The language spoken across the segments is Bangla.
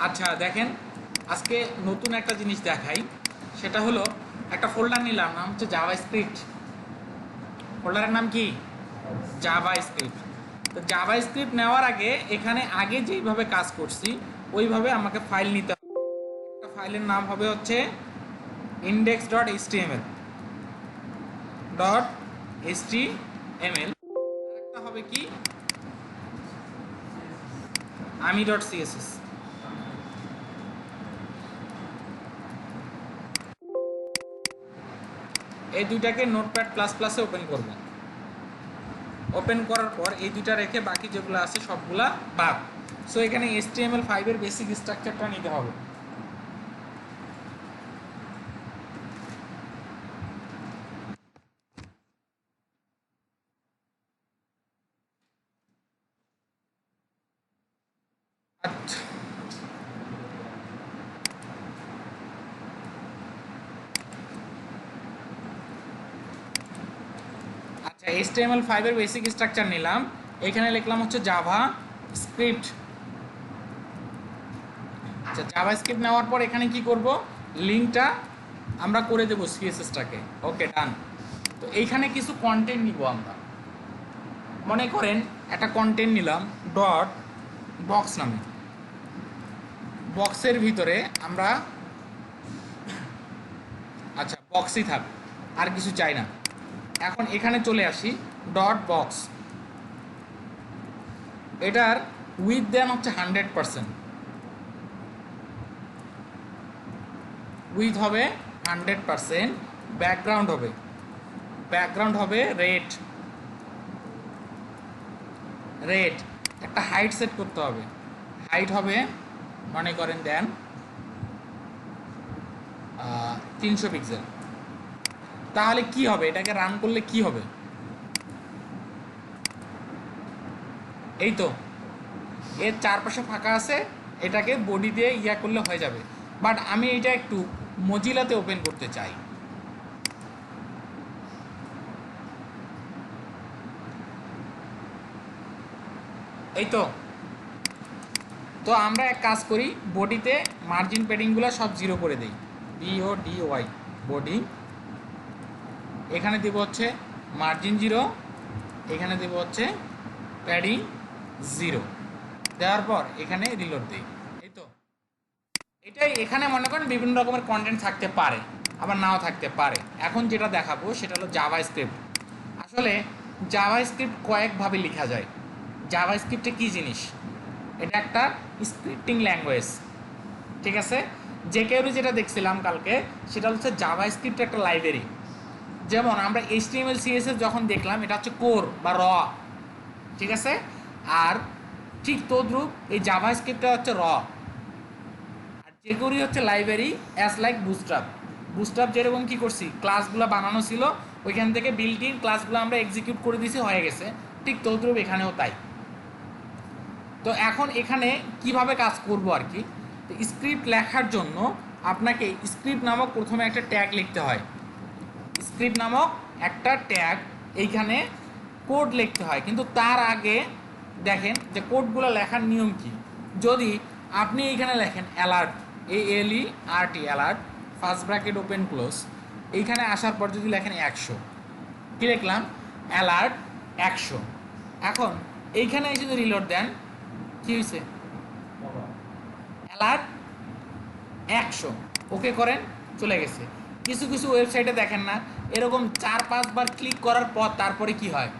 আচ্ছা দেখেন, আজকে নতুন একটা জিনিস দেখাই। সেটা হলো একটা ফোল্ডার নিলাম, নাম হচ্ছে জাভা স্ক্রিপ্ট। ফোল্ডারের নাম কি? Java script. তো জাভা স্ক্রিপ্ট নেওয়ার আগে এখানে আগে যেইভাবে কাজ করছি ওইভাবে আমাকে ফাইল নিতে হবে। একটা ফাইলের নাম হবে হচ্ছে index.html .html। আরেকটা হবে কি ami.css। এই দুইটাকে নোটপ্যাড প্লাস প্লাসে ওপেন করব। ওপেন করার পর এই দুইটা রেখে বাকি যেগুলো আছে সবগুলা বাদ। সো এখানে HTML5 এর বেসিক স্ট্রাকচারটা নিতে হবে। আচ্ছা আচ্ছা HTML5 এর বেসিক স্ট্রাকচার নিলাম। এখানে লিখলাম হচ্ছে জাভা স্ক্রিপ্ট। আচ্ছা জাভা স্ক্রিপ্ট নেওয়ার পর এখানে কি করব, লিঙ্কটা আমরা করে দেবো সিএসএসটাকে। ওকে ডান। তো এইখানে কিছু কন্টেন্ট নিব আমরা। মনে করেন একটা কন্টেন্ট নিলাম ডট বক্স নামে। বক্সের ভিতরে আমরা আচ্ছা বক্সই থাক, আর কিছু চাই না। এখন এখানে চলে আসি ডট বক্স। এটার উইথ দেন হচ্ছে 100%, উইথ হবে 100%। ব্যাকগ্রাউন্ড হবে রেড। একটা হাইট সেট করতে হবে। হাইট হবে মনে করেন দেন 300 পিক্সেল। তাহলে কি হবে, এটাকে রান করলে কি হবে? এই তো এর চারপাশে ফাঁকা আছে, এটাকে বডি দিয়ে ইয়া করলে হয়ে যাবে। বাট আমি এটা একটু মজিলাতে ওপেন করতে চাই। এই তো তো আমরা এক কাজ করি, বডিতে মার্জিন প্যাডিংগুলো সব জিরো করে দিই। BODY body. এখানে দেব হচ্ছে মার্জিন 0, এখানে দেব হচ্ছে প্যাডিং 0। দেওয়ার পর এখানে রিলোড দিই। এই তো এটাই। এখানে মনে করেন বিভিন্ন রকমের কন্টেন্ট থাকতে পারে, আবার নাও থাকতে পারে। এখন যেটা দেখাবো সেটা হলো জাভা স্ক্রিপ্ট। আসলে জাভা স্ক্রিপ্ট কয়েকভাবে লেখা যায়। জাভা স্ক্রিপ্টে কী জিনিস, এটা একটা স্ক্রিপ্টিং ল্যাঙ্গুয়েজ, ঠিক আছে। যে কেউ যেটা দেখছিলাম কালকে সেটা হচ্ছে জাভা স্ক্রিপ্ট একটা লাইব্রেরি। যেমন আমরা HTML CSS যখন দেখলাম এটা হচ্ছে কোর বা র, ঠিক আছে। আর ঠিক তদ্রূপ এই জাভা স্ক্রিপ্টটা হচ্ছে র। আর যেগুলি হচ্ছে লাইব্রেরি অ্যাজ লাইক বুস্ট্রাপ যেরকম কী করছি, ক্লাসগুলো বানানো ছিল, ওইখান থেকে বিল্ট ইন ক্লাসগুলো আমরা এক্সিকিউট করে দিয়েছি, হয়ে গেছে। ঠিক তদ্রূপ এখানেও তাই। তো এখন এখানে কিভাবে কাজ করব আর কি। তো স্ক্রিপ্ট লেখার জন্য আপনাকে স্ক্রিপ্ট নামক প্রথমে একটা ট্যাগ লিখতে হয়। স্ক্রিপ্ট নামক একটা ট্যাগ, এইখানে কোড লিখতে হয়। কিন্তু তার আগে দেখেন যে কোডগুলো লেখার নিয়ম কি। যদি আপনি এইখানে লেখেন alert, ALERT alert, first bracket open close, এইখানে আসার পর যদি লেখেন 100, কী লিখলাম? অ্যালার্ট 100। এখন এইখানে এসে যদি রিলোড দেন, কী হয়েছে? অ্যালার্ট 100। ওকে করেন, চলে গেছে। কিছু কিছু ওয়েবসাইটে দেখেন না, এরকম 4-5 বার ক্লিক করার পর তারপরে কি হয়,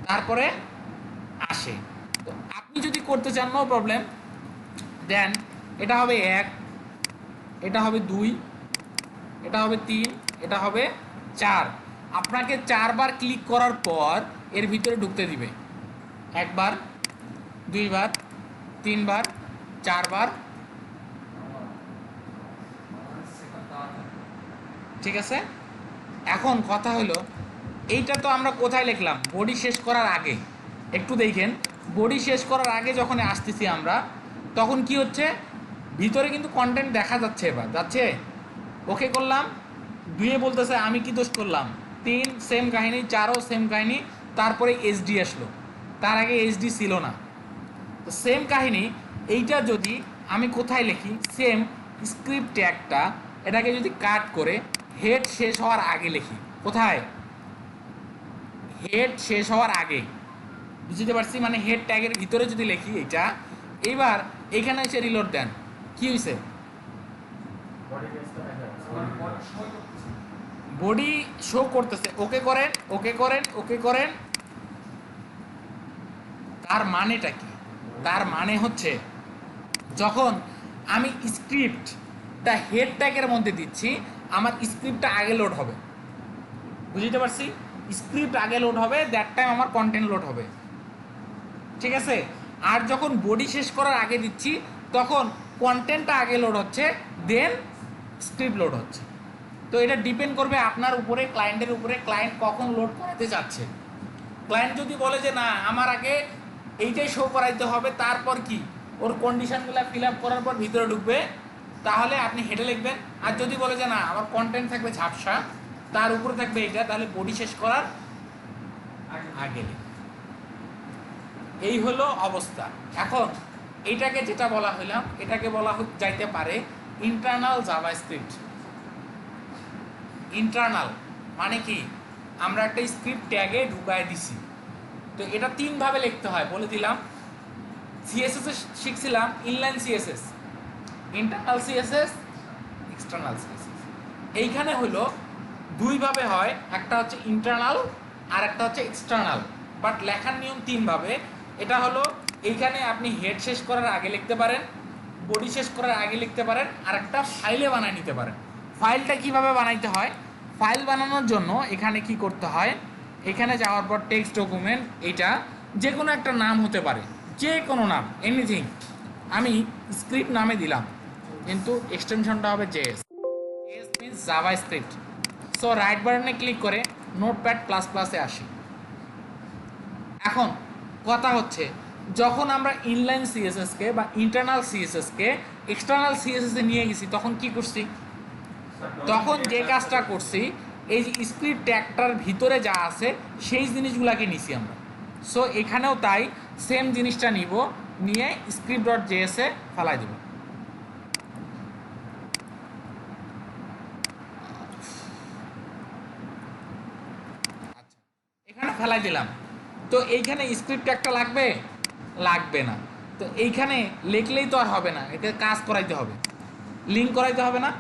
তারপরে আসে। তো আপনি যদি করতে চান নো প্রবলেম, দেন এটা হবে 1, এটা হবে 2, এটা হবে 3, এটা হবে 4। আপনাকে 4 বার ক্লিক করার পর এর ভিতরে ঢুকতে দিবে। 1 বার, 2 বার, 3 বার, 4 বার, ঠিক আছে। এখন কথা হলো এইটা তো আমরা কোথায় লিখলাম? বডি শেষ করার আগে। একটু দেখেন, বডি শেষ করার আগে যখন আসতেছি আমরা, তখন কি হচ্ছে, ভিতরে কিন্তু কন্টেন্ট দেখা যাচ্ছে। এবার যাচ্ছে, ওকে করলাম, 2 বলতেছে আমি কি দোষ করলাম, 3 সেম কাহিনী, 4ও সেম কাহিনী, তারপরে HD আসলো। তার আগে HD ছিল না। তো সেম কাহিনী এইটা যদি আমি কোথায় লিখি, সেম স্ক্রিপ্ট ট্যাগটা এটাকে যদি কাট করে হেড শেষ হওয়ার আগে লিখি, কোথায়, হেড শেষ হওয়ার আগে, বুঝতে পারছি, মানে হেড ট্যাগের ভিতরে যদি লিখি এইটা, এইবার এখানে এসে রিলোড দেন, কি হয়েছে, বডি শো করতেছে, ওকে করেন, ওকে করেন, ওকে করেন। তার মানেটা কি, তার মানে হচ্ছে যখন আমি স্ক্রিপ্টটা হেড ট্যাগের মধ্যে দিচ্ছি, আমার স্ক্রিপ্টটা আগে লোড হবে, বুঝতে পারছি, স্ক্রিপ্ট আগে লোড হবে, দ্যাট টাইম আমার কন্টেন্ট লোড হবে, ঠিক আছে। আর যখন বডি শেষ করার আগে দিচ্ছি তখন কন্টেন্টটা আগে লোড হচ্ছে, দেন স্ক্রিপ্ট লোড হচ্ছে। তো এটা ডিপেন্ড করবে আপনার উপরে, ক্লায়েন্টের উপরে, ক্লায়েন্ট কখন লোড করাতে যাচ্ছে। ক্লায়েন্ট যদি বলে যে না আমার আগে এইটাই শো করাইতে হবে, তারপর কি ওর কন্ডিশনগুলো ফিল আপ করার পর ভিতরে ঢুকবে, তাহলে আপনি হেডে লিখবেন। আর যদি বলে যে না আমার কন্টেন্ট থাকবে ঝাপসা, তার উপরে থাকবে এইটা, তাহলে বডি শেষ করার আগে লিখবেন। এই হলো অবস্থা। এখন এইটাকে যেটা বলা হইলাম, এটাকে বলা যাইতে পারে ইন্টারনাল জাভাস্ক্রিপ্ট। ইন্টারনাল মানে কি, আমরা একটা স্ক্রিপ্ট ট্যাগে ঢুকায় দিছি। তো এটা তিনভাবে লিখতে হয় বলে দিলাম। সিএসএস এ শিখছিলাম inline CSS, internal CSS, external CSS. এইখানে হলো দুইভাবে হয়, একটা হচ্ছে ইন্টারনাল আর একটা হচ্ছে এক্সটার্নাল, বাট লেখার নিয়ম তিনভাবে। এটা হলো এইখানে আপনি হেড শেষ করার আগে লিখতে পারেন, বডি শেষ করার আগে লিখতে পারেন, আর একটা ফাইলে বানিয়ে নিতে পারেন। ফাইলটা কিভাবে বানাইতে হয়, ফাইল বানানোর জন্য এখানে কি করতে হয়, এখানে যাওয়ার পর টেক্সট ডকুমেন্ট, এটা যে কোনো একটা নাম হতে পারে, যে কোনো নাম, এনিথিং। আমি স্ক্রিপ্ট নামে দিলাম, কিন্তু এক্সটেনশনটা হবে JS. JS means JavaScript. So right বাটনে ক্লিক করে নোটপ্যাড প্লাস প্লাসে আসি। এখন কথা হচ্ছে, যখন আমরা ইনলাইন সিএসএসকে বা ইন্টারনাল সিএসএসকে এক্সটার্নাল সিএসএসে নিয়ে গেছি, তখন কি করছি, তখন যে কাজটা করছি, এই যে স্ক্রিপ্ট ট্যাগটার ভিতরে যা আছে সেই জিনিসগুলোকে নিছি আমরা। সো এখানেও তাই সেম জিনিসটা নিব, নিয়ে স্ক্রিপ্ট ডট জেএসে ফেলাই দেব। আচ্ছা, এখানে ফেলাই দিলাম। তো এইখানে স্ক্রিপ্ট ট্যাগটা লাগবে, লাগবে না। তো এইখানে লিখলেই তো আর হবে না, এটা কাজ করাইতে হবে, লিঙ্ক করাইতে হবে না।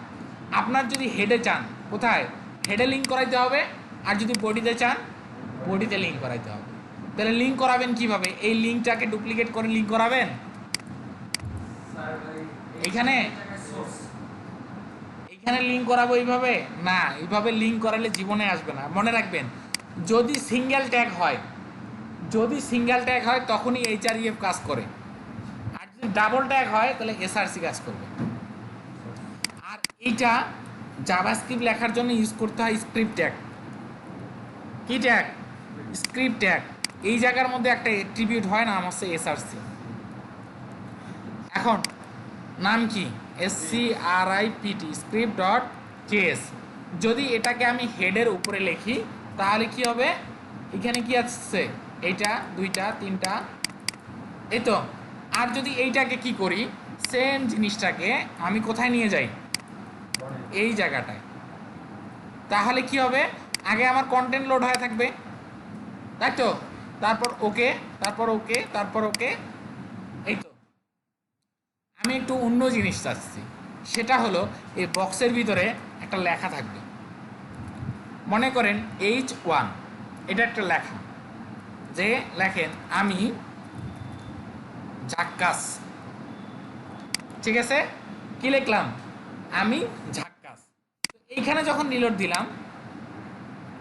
আপনার যদি হেডে চান, কোথায়, হেডে লিঙ্ক করাইতে হবে, আর যদি বডিতে চান, বডিতে লিঙ্ক করাইতে হবে। তাহলে লিঙ্ক করাবেন কিভাবে, এই লিঙ্কটাকে ডুপ্লিকেট করে লিঙ্ক করাবেন এইখানে, এইখানে লিঙ্ক করাবো এইভাবে না, এইভাবে লিঙ্ক করালে জীবনে আসবে না। মনে রাখবেন, যদি সিঙ্গেল ট্যাগ হয়, যদি সিঙ্গেল ট্যাগ হয় তখনই এইচআরইএফ কাজ করে, আর যদি ডাবল ট্যাগ হয় তাহলে এসআরসি কাজ করবে। আর এইটা জাভাস্ক্রিপ্ট লেখার জন্য ইউজ করতে হয় স্ক্রিপ্ট ট্যাগ। কি ট্যাগ, স্ক্রিপ্ট ট্যাগ। এই জায়গার মধ্যে একটা অ্যাট্রিবিউট হয়, নাম হচ্ছে এসআরসি। এখন নাম কি, SCRIPT, স্ক্রিপ্ট ডট জেএস। যদি এটাকে আমি হেডের উপরে লিখি তাহলে কি হবে, এখানে কি আসছে, এইটা, দুইটা, তিনটা, এই তো। আর যদি এইটাকে কি করি, সেম জিনিসটাকে আমি কোথায় নিয়ে যাই, এই জায়গাটায়, তাহলে কি হবে, আগে আমার কন্টেন্ট লোড হয়ে থাকবে, তাই তো, তারপর ওকে, তারপর ওকে, তারপর ওকে, এই তো। আমি একটু অন্য জিনিস চাচ্ছি, সেটা হলো এই বক্সের ভিতরে একটা লেখা থাকবে। মনে করেন H1, এটা একটা লেখা, যে লেখেন আমি ঝাক্কাস, ঠিক আছে, কি লিখলাম, আমি ঝাক্কাস। এইখানে যখন রিলোড দিলাম,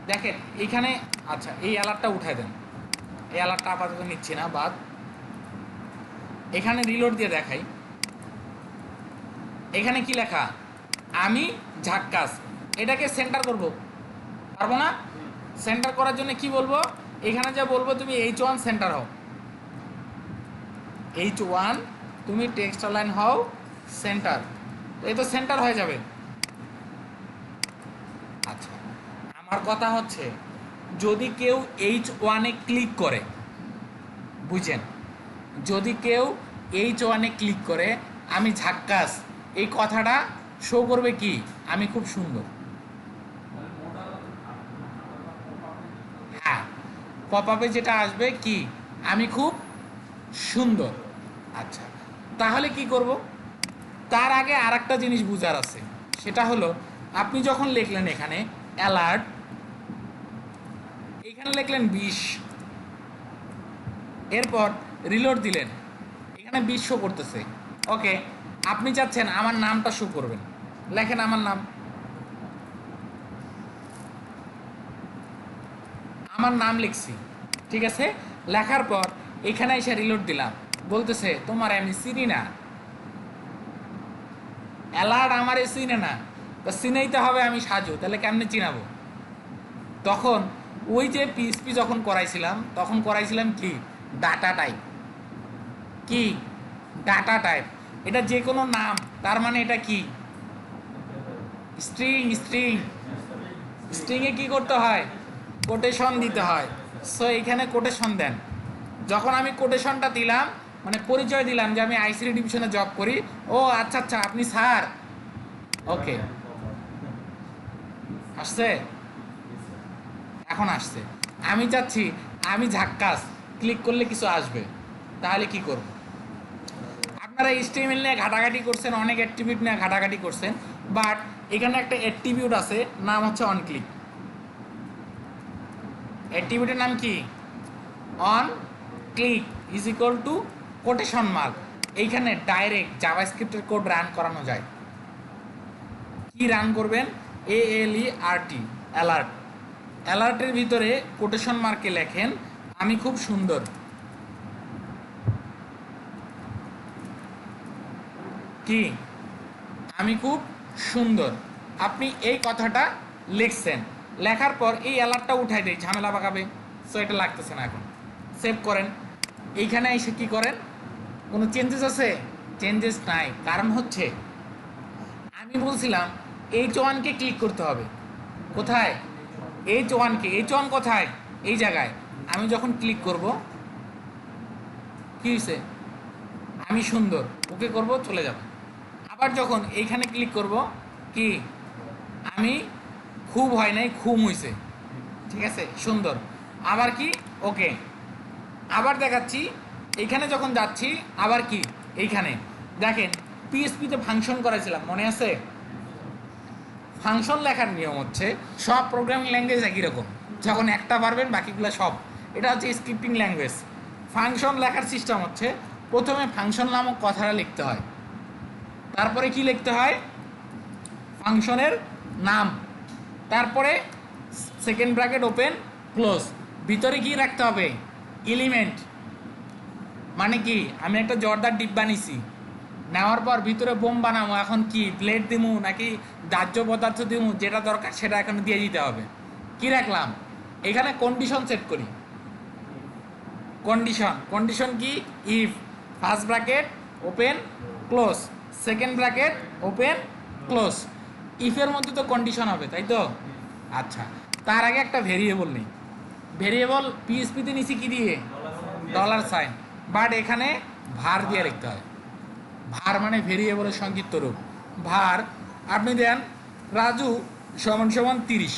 দেখেন এইখানে, আচ্ছা এই অ্যালার্টটা উঠাই দেন, এই অ্যালার্টটা আপাতত নিচ্ছি না, বাদ। এখানে রিলোড দিয়ে দেখাই, এখানে কি লেখা, আমি ঝাক্কাস। এটাকে সেন্টার করব, পারবো না। সেন্টার করার জন্য কি বলবো, এখানে যা বলবো, তুমি H1 সেন্টার হও, H1 তুমি টেক্সট লাইন হও সেন্টার, এই তো সেন্টার হয়ে যাবে। আচ্ছা, আমার কথা হচ্ছে, যদি কেউ H1-এ ক্লিক করে, বুঝেন, যদি কেউ H1-এ ক্লিক করে আমি ঝাক্কাস এই কথাটা শো করবে কি আমি খুব সুন্দর। হ্যাঁ, পপ আপে যেটা আসবে কি আমি খুব সুন্দর। আচ্ছা, তাহলে কি করব? তার আগে আর একটা জিনিস বুঝার আছে, সেটা হলো আপনি যখন লিখলেন এখানে অ্যালার্ট, এখানে লিখলেন 20, এরপর রিলোড দিলেন, এখানে 20 শো করতেছে। ওকে, আপনি চাচ্ছেন আমার নামটা শো করবেন, লেখেন আমার নাম। আমার নাম লিখছি, ঠিক আছে। লেখার পর এখানে এসে রিলোড দিলাম, বলতেছে তোমার আমি চিনি না, অ্যালার্ট আমারে চিনে না, তো চিনেইতে হবে আমি সাজু, তাহলে কেমনে চিনাবো? তখন ওই যে পিএসপি যখন করাইছিলাম তখন করাইছিলাম কি ডাটা টাইপ, কি ডাটা টাইপ, এটা যে কোনো নাম, তার মানে এটা কি স্ট্রিং। স্ট্রিং স্ট্রিংয়ে কি করতে হয়? কোটেশন দিতে হয়। সো এখানে কোটেশন দেন। যখন আমি কোটেশনটা দিলাম, মানে পরিচয় দিলাম যে আমি আইসিটি ডিভিশনে জব করি, ও আচ্ছা আচ্ছা আপনি স্যার, ওকে আসছে, এখন আসছে। আমি চাচ্ছি আমি ঝাক্কাস ক্লিক করলে কিছু আসবে, তাহলে কি করব? আপনারা এইচটিএমএল নিয়ে ঘাটাঘাটি করছেন, অনেক অ্যাট্রিবিউট নিয়ে ঘাটাঘাটি করছেন, বাট এখানে একটা অ্যাট্রিবিউট আছে, নাম হচ্ছে অন ক্লিক। অ্যাট্রিবিউটের নাম কি? On click is equal to quotation mark. এইখানে ডাইরেক্ট জাভাস্ক্রিপ্টের কোড রান করানো যায়। কি রান করবেন? ALERT, alert. অ্যালার্টের ভিতরে কোটেশন মার্কে লেখেন আমি খুব সুন্দর। কি আমি খুব সুন্দর, আপনি এই কথাটা লিখছেন। লেখার পর এই অ্যালার্টটা উঠাই দেয়, ঝামেলা পাকাবে, সো এটা লাগতেছে না। এখন সেভ করেন। এইখানে এসে কি করেন? কোনো চেঞ্জেস আছে? চেঞ্জেস নাই, কারণ হচ্ছে আমি বলছিলাম H1-কে ক্লিক করতে হবে। কোথায়? H1-কে। H1 কোথায়? এই জায়গায়। আমি যখন ক্লিক করব কি হয়েছে? আমি সুন্দর, ওকে করব, চলে যাব। আবার যখন এইখানে ক্লিক করব কি আমি খুব হয় নাই, খুব হয়েছে, ঠিক আছে, সুন্দর। আবার কি ওকে। আবার দেখাচ্ছি, এইখানে যখন যাচ্ছি আবার কি এইখানে দেখেন পিএসপিতে ফাংশন করেছিলাম, মনে আছে? ফাংশন লেখার নিয়ম হচ্ছে সব প্রোগ্রামিং ল্যাঙ্গুয়েজ একই রকম, যখন একটা পারবেন বাকিগুলো সব। এটা হচ্ছে স্ক্রিপ্টিং ল্যাঙ্গুয়েজ। ফাংশন লেখার সিস্টেম হচ্ছে প্রথমে ফাংশন নামক কথাটা লিখতে হয়, তারপরে কি লিখতে হয়? ফাংশনের নাম, তারপরে সেকেন্ড ব্র্যাকেট ওপেন ক্লোজ, ভিতরে কি রাখতে হবে? এলিমেন্ট। মানে কি আমি একটা জর্দার ডিব্বা নিছি, নেওয়ার পর ভিতরে বোম বানাবো, এখন কি প্লেট দিমু নাকি দাহ্য পদার্থ দিমু, যেটা দরকার সেটা এখন দিয়ে দিতে হবে। কি রাখলাম? এখানে কন্ডিশন সেট করি। কন্ডিশন, কন্ডিশন কি? If first bracket open close, second bracket open close. ইফের মধ্যে তো কন্ডিশন হবে, তাই তো? আচ্ছা, তার আগে একটা ভেরিয়েবল নেই। ভেরিয়েবল পিএসপিতে নিছি কি দিয়ে? Dollar sign. বাট এখানে ভার দিয়ে লিখতে হয়। ভার মানে ভেরিয়েবলের সংক্ষিপ্ত রূপ। ভার আপনি দেন রাজু সমান সমান 30,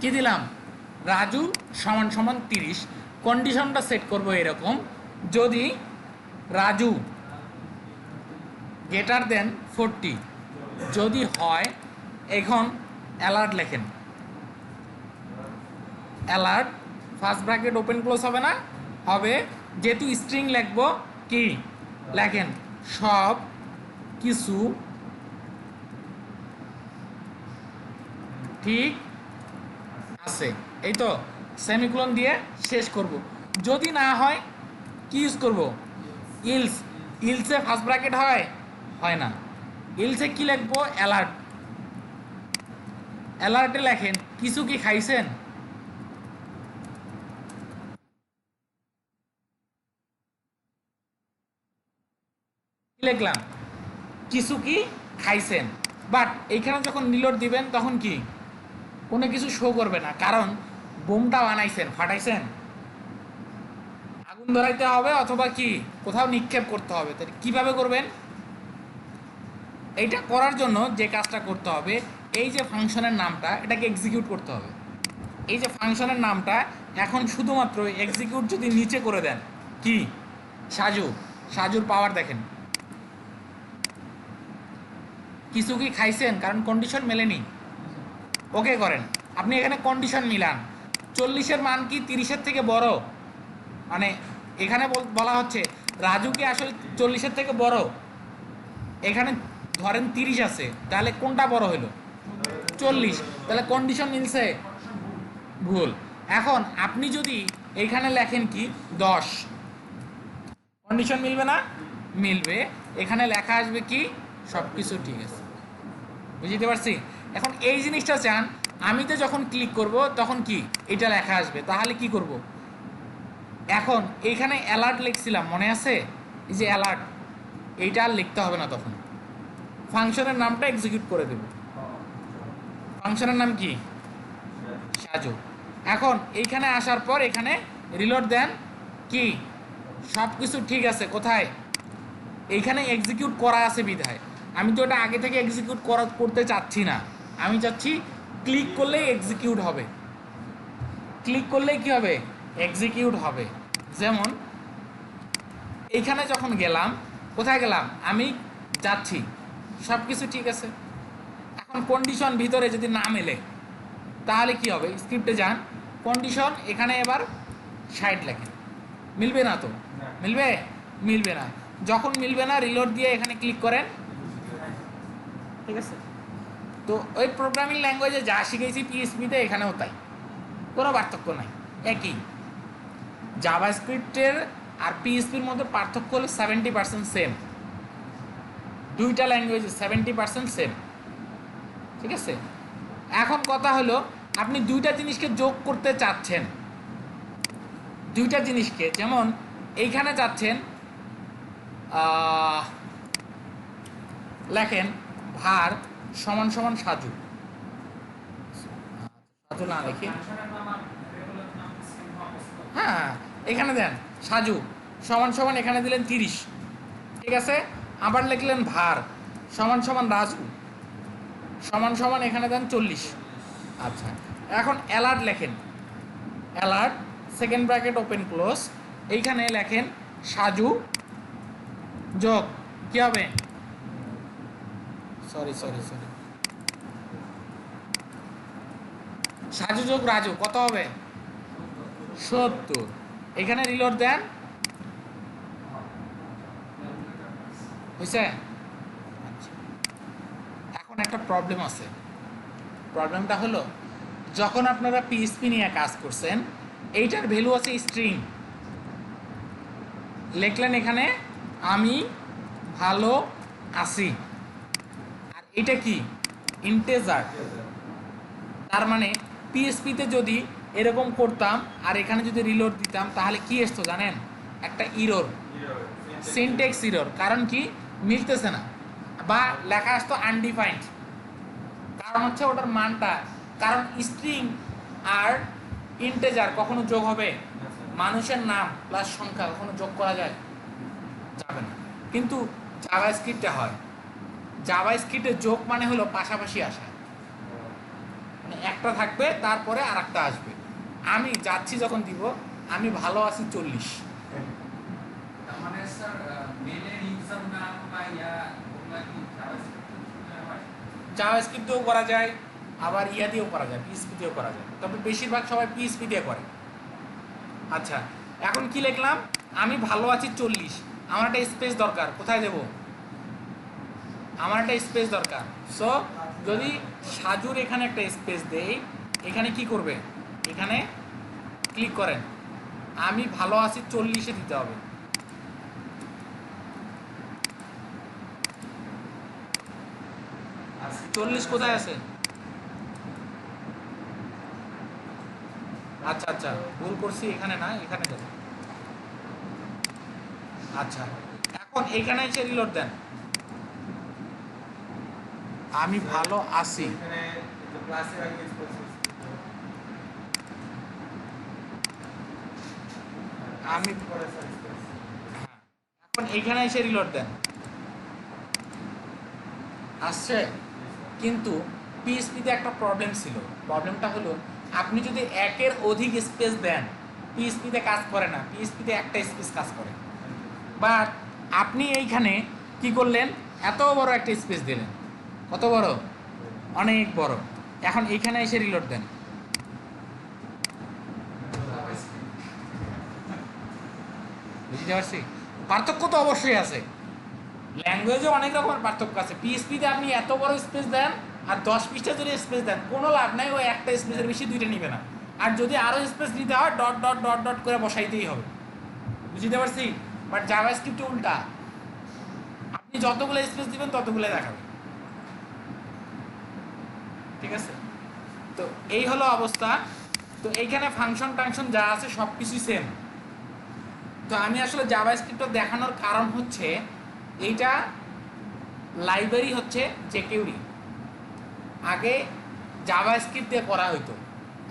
কি দিলাম? রাজু সমান সমান 30। কন্ডিশনটা সেট করব এরকম, যদি রাজু গ্রেটার দেন 40 যদি হয়, এখন অ্যালার্ট লেখেন। Alert first bracket open close হবে না? হবে। যেহেতু স্ট্রিং লিখবো, কি লেখেন? সব কিছু ঠিক আছে, এই তো। সেমিকোলন দিয়ে শেষ করব। যদি না হয় কি ইউজ করব? ইলস। ইলসে ফার্স্ট ব্র্যাকেট হয়? হয় না। ইলসে কি লিখবো? অ্যালার্ট। অ্যালার্টে লেখেন কিছু কি খাইছেন? লিখলাম কিছু কি খাইছেন। বাট এইখানে যখন রিলোড দিবেন তখন কি কোনো কিছু শো করবে না, কারণ বোমটা বানাইছেন, ফাটাইছেন, আগুন ধরাইতে হবে অথবা কি কোথাও নিক্ষেপ করতে হবে। তাহলে কীভাবে করবেন? এইটা করার জন্য যে কাজটা করতে হবে, এই যে ফাংশনের নামটা এটাকে এক্সিকিউট করতে হবে। এই যে ফাংশনের নামটা এখন শুধুমাত্র এক্সিকিউট যদি নিচে করে দেন, কি সাজু, সাজুর পাওয়ার দেখেন, কিছু কি খাইছেন? কারণ কন্ডিশন মেলেনি। ওকে করেন, আপনি এখানে কন্ডিশন মিলান, 40-এর মান কি 30-এর থেকে বড়? মানে এখানে বলা হচ্ছে রাজু কি আসলে 40-এর থেকে বড়? এখানে ধরেন 30 আছে, তাহলে কোনটা বড় হলো? 40। তাহলে কন্ডিশন মিলছে? ভুল। এখন আপনি যদি এইখানে লেখেন কি 10, কন্ডিশন মিলবে না? মিলবে। এখানে লেখা আসবে কি সব কিছু ঠিক আছে। বুঝতে পারছি? এখন এই জিনিসটা চান, আমি তো যখন ক্লিক করব তখন কি এটা লেখা আসবে। তাহলে কি করব? এখন এইখানে অ্যালার্ট লিখছিলাম, মনে আছে? এই যে অ্যালার্ট, এইটা আর লিখতে হবে না। তখন ফাংশনের নামটা এক্সিকিউট করে দেব। ফাংশনের নাম কি? সাজু। এখন এইখানে আসার পর এখানে রিলোড দেন, কি সব কিছু ঠিক আছে। কোথায়? এইখানে এক্সিকিউট করা আছে বিধায় আমি তো এটা আগে থেকে এক্সিকিউট করতে চাচ্ছি না। আমি চাচ্ছি ক্লিক করলেই এক্সিকিউট হবে। ক্লিক করলেই কি হবে? এক্সিকিউট হবে। যেমন এইখানে যখন গেলাম, কোথায় গেলাম? আমি যাচ্ছি, সব কিছু ঠিক আছে। এখন কন্ডিশন ভিতরে যদি না মেলে তাহলে কি হবে? স্ক্রিপ্টে যান, কন্ডিশন, এখানে এবার 60 লেখেন। মিলবে না তো? মিলবে? মিলবে না। যখন মিলবে না রিলোড দিয়ে এখানে ক্লিক করেন, ঠিক আছে? তো ওই প্রোগ্রামিং ল্যাঙ্গুয়েজে যা শিখেছি পিএইচপিতে এখানেও তাই, কোনো পার্থক্য নাই, একই। জাভাস্ক্রিপ্টের আর পিএইচপির মধ্যে পার্থক্য হলো 70% সেম। দুইটা ল্যাঙ্গুয়েজে 70% সেম, ঠিক আছে? এখন কথা হলো আপনি দুইটা জিনিসকে যোগ করতে চাচ্ছেন, দুইটা জিনিসকে, যেমন এইখানে চাচ্ছেন লেখেন ভার সমান সমান সাজু, সাজু না লিখে, হ্যাঁ এখানে দেন সাজু সমান সমান, এখানে দিলেন 30, ঠিক আছে? আবার লিখলেন ভার সমান সমান রাজু সমান সমান, এখানে দেন 40। আচ্ছা, এখন অ্যালার্ট লেখেন, alert second bracket open close, এইখানে লেখেন সাজু যোগ কি হবে? সরি, সাজু যোগ রাজু কত হবে? 70। এখানে রিলোড দেন, হয়েছে? আচ্ছা, এখন একটা প্রবলেম আছে। প্রবলেমটা হলো যখন আপনারা পিএইচপি নিয়ে কাজ করছেন, এইটার ভ্যালু আছে স্ট্রিং, লিখলেন এখানে আমি ভালো আছি, আর এটা কি? ইন্টিজার। তার মানে পিএইচপিতে যদি এরকম করতাম আর এখানে যদি রিলোড দিতাম তাহলে কি আসতো জানেন? একটা ইরর, সিনট্যাক্স ইরর। কারণ কি? মিলতেছে না, বা লেখা আসতো আনডিফাইন্ড। কারণ হচ্ছে ওটার মানটা, কারণ স্ট্রিং আর ইন্টিজার কখনো যোগ হবে? মানুষের নাম প্লাস সংখ্যা কখনো যোগ করা যায়? যাবে না। কিন্তু জাভাস্ক্রিপ্টে হয়। জাভাস্ক্রিপ্টে যোগ মানে হলো পাশাপাশি আসা, মানে একটা থাকবে তারপরে আর একটা আসবে। আমি যাচ্ছি যখন দিব আমি ভালো আছি 40, মানে স্যার মেলের ইউজার নাম বা ইয়া ওগুলা কি জাভাস্ক্রিপ্ট দিয়েও করা যায়, আবার ইয়া দিয়েও করা যায়, পিএইচপি দিয়েও করা যায়, তবে বেশিরভাগ সবাই পিএইচপি দিয়ে করে। আচ্ছা, এখন কি লিখলাম? আমি ভালো আছি 40, আমার একটা স্পেস দরকার, কোথায় দেব? আমার একটা স্পেস দরকার। সো যদি সাজুর এখানে একটা স্পেস দেই, এখানে কি করবে? এখানে ক্লিক করেন, আমি ভালো আছি 40-এ দিতে হবে। আর 40 কোথায় আছে? আচ্ছা আচ্ছা, ভুল করছি, এখানে না, এখানে দেন। আচ্ছা, এখন এইখানে এসে রিলোড দেন, আমি ভালো আছি। এখানে ক্লাসের আগে স্পেস আমি এখন এইখানে এসে রিলোড দেন, আসছে। কিন্তু পিএসপিতে একটা প্রবলেম ছিল, প্রবলেমটা হলো আপনি যদি একের অধিক স্পেস দেন পিএসপিতে কাজ করে না, পিএসপিতে একটা স্পেস কাজ করে। বাট আপনি এইখানে কি করলেন, এত বড় একটা স্পেস দিলেন, কত বড়, অনেক বড়। এখন এইখানে এসে রিলোড দেন, বুঝতে পারছি? পার্থক্য তো অবশ্যই আছে, ল্যাঙ্গুয়েজে অনেক রকমের পার্থক্য আছে। পিএসপিতে আপনি এত বড় স্পেস দেন আর 10 পৃষ্ঠা যদি স্পেস দেন কোনো লাভ নাই, ওই একটা স্পেসের বেশি দুইটা নিবে না। আর যদি আরও স্পেস নিতে হয় ডট ডট ডট ডট করে বসাইতেই হবে, বুঝতে পারছি? বাট জাভাস্ক্রিপ্টে উল্টা, আপনি যতগুলো স্পেস দিবেন ততগুলো দেখাবে, ঠিক আছে? তো এই হলো অবস্থা। তো এইখানে ফাংশন টাংশন যা আছে সব কিছুই সেম। তো আমি আসলে জাভাস্ক্রিপ্টটা দেখানোর কারণ হচ্ছে এইটা লাইব্রেরি হচ্ছে জেকিউরি, আগে জাভাস্ক্রিপ্ট দিয়ে করা হইতো,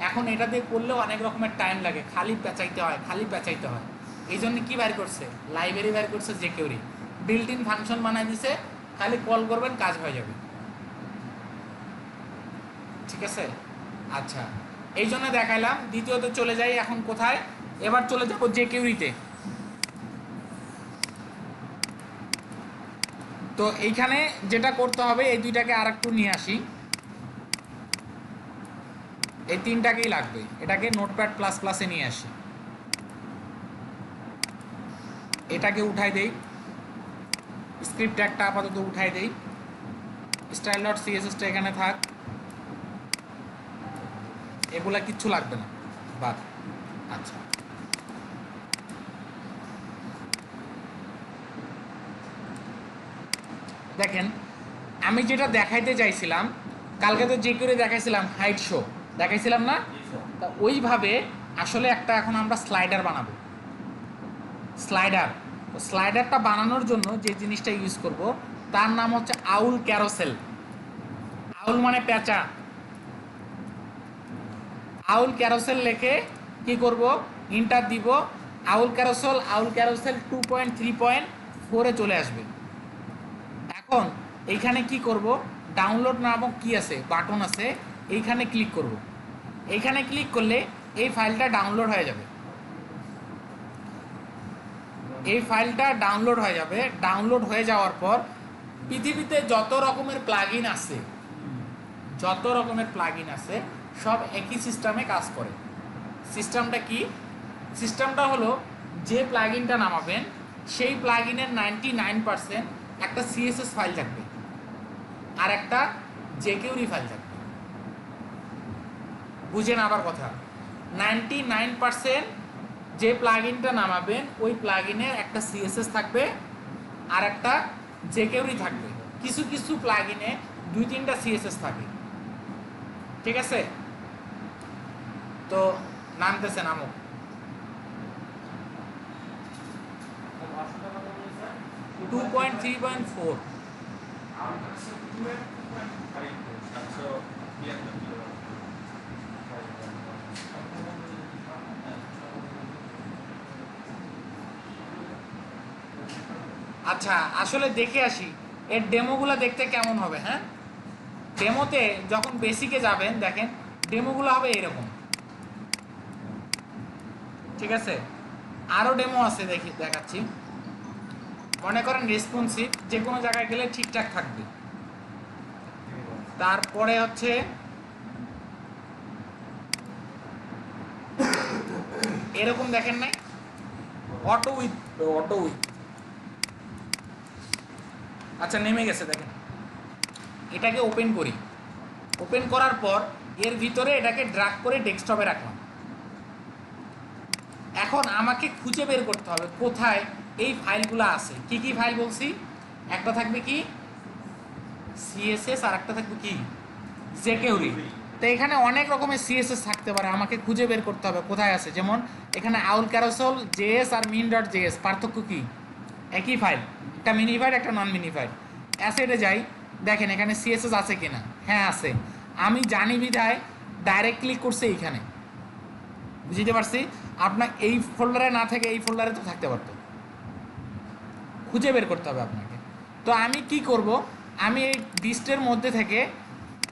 এখন এটা দিয়ে করলেও অনেক রকমের টাইম লাগে, খালি পেঁচাইতে হয়, খালি পেঁচাইতে হয়। এই জন্য কী বের করছে, লাইব্রেরি বের করছে জেকিউরি, বিল্ট ইন ফাংশন বানাই দিছে, খালি কল করবেন কাজ হয়ে যাবে, ঠিক আছে? আচ্ছা, এই জন্য দেখাইলাম। দ্বিতীয়ত চলে যাই এখন কোথায়, এবার চলে যাবো জেকিউরিতে। তো এইখানে যেটা করতে হবে, এই দুইটাকে আর একটু নিয়ে আসি, এই তিনটাকেই লাগবে। এটাকে নোটপ্যাড প্লাস প্লাসে নিয়ে আসি, এটাকে উঠাই দেই, স্ক্রিপ্ট একটা আপাতত উঠাই দেই, স্টাইল ডট সিএসএসটা এখানে থাক, এগুলা কিচ্ছু লাগবে না, বাদ। আচ্ছা, দেখেন আমি যেটা দেখাইতে চাইছিলাম, কালকে তো যে করে দেখাইছিলাম হাইট শো দেখাইছিলাম না, তা ওইভাবে আসলে একটা এখন আমরা স্লাইডার বানাবো। স্লাইডারটা বানানোর জন্য যে জিনিসটা ইউজ করব তার নাম হচ্ছে আউল ক্যারোসেল। আউল মানে পেঁচা, আউল ক্যারোসেল লিখে কি করব, ইন্টার দিব, আউল ক্যারোসেল 2.3.4 চলে আসবে। এখন এইখানে কি করব, ডাউনলোড নামক কি আছে, বাটন আছে, এইখানে ক্লিক করব। এইখানে ক্লিক করলে এই ফাইলটা ডাউনলোড হয়ে যাবে, এই ফাইলটা ডাউনলোড হয়ে যাবে। ডাউনলোড হয়ে যাওয়ার পর পৃথিবীতে যত রকমের প্লাগইন আছে, যত রকমের প্লাগইন আছে সব একই সিস্টেমে কাজ করে। সিস্টেমটা কি, সিস্টেমটা হলো যে প্লাগইনটা নামাবেন সেই প্লাগইনের 99% একটা সিএসএস ফাইল থাকবে আর একটা জেকিউরি ফাইল থাকবে। বুঝেন আবার কথা, 99% যে প্লাগইনটা নামাবেন ওই প্লাগইনের একটা সিএসএস থাকবে আর একটা জেকিউরি থাকবে। কিছু কিছু প্লাগইনে 2-3টা সিএসএস থাকে, ঠিক আছে? তো নামতেছে, নামক। টু পয়েন্ট 3.4 আচ্ছা, আসলে দেখে আসি এর ডেমোগুলো দেখতে কেমন হবে। হ্যাঁ, ডেমোতে যখন বেসিকে যাবেন দেখেন ডেমোগুলো হবে এরকম, ঠিক আছে? আরও ডেমো আছে, দেখাচ্ছি। মনে করেন রেসপন্সিভ, যে কোনো জায়গায় গেলে ঠিকঠাক থাকবে। তারপরে হচ্ছে এরকম দেখেন নাই, অটো উইথ। আচ্ছা, নেমে গেছে দেখেন। এটাকে ওপেন করি, ওপেন করার পর এর ভিতরে এটাকে ড্র্যাগ করে ডেস্কটপে রাখলাম। এখন আমাকে খুঁজে বের করতে হবে কোথায় এই ফাইলগুলো আছে। কি কি ফাইল বলছি, একটা থাকবে কি সিএসএস আর একটা থাকবে কি জেকিউরি। তো এখানে অনেক রকমের সিএসএস থাকতে পারে, আমাকে খুঁজে বের করতে হবে কোথায় আছে। যেমন এখানে আউল ক্যারোসেল জেএস আর মিন ডট জেএস, পার্থক্য কি, একই ফাইল, একটা মিনিফাইড একটা নন মিনিফাইড। অ্যাসেটে যাই, দেখেন এখানে সিএসএস আছে কিনা, হ্যাঁ আছে। আমি জানি বিধায় ডাইরেক্ট ক্লিক করছি এইখানে, বুঝতে পারছি? আপনার এই ফোল্ডারে না থেকে এই ফোল্ডারে তো থাকতে পারতো, খুঁজে বের করতে হবে আপনাকে। তো আমি কি করব, আমি এই ডিস্টের মধ্যে থেকে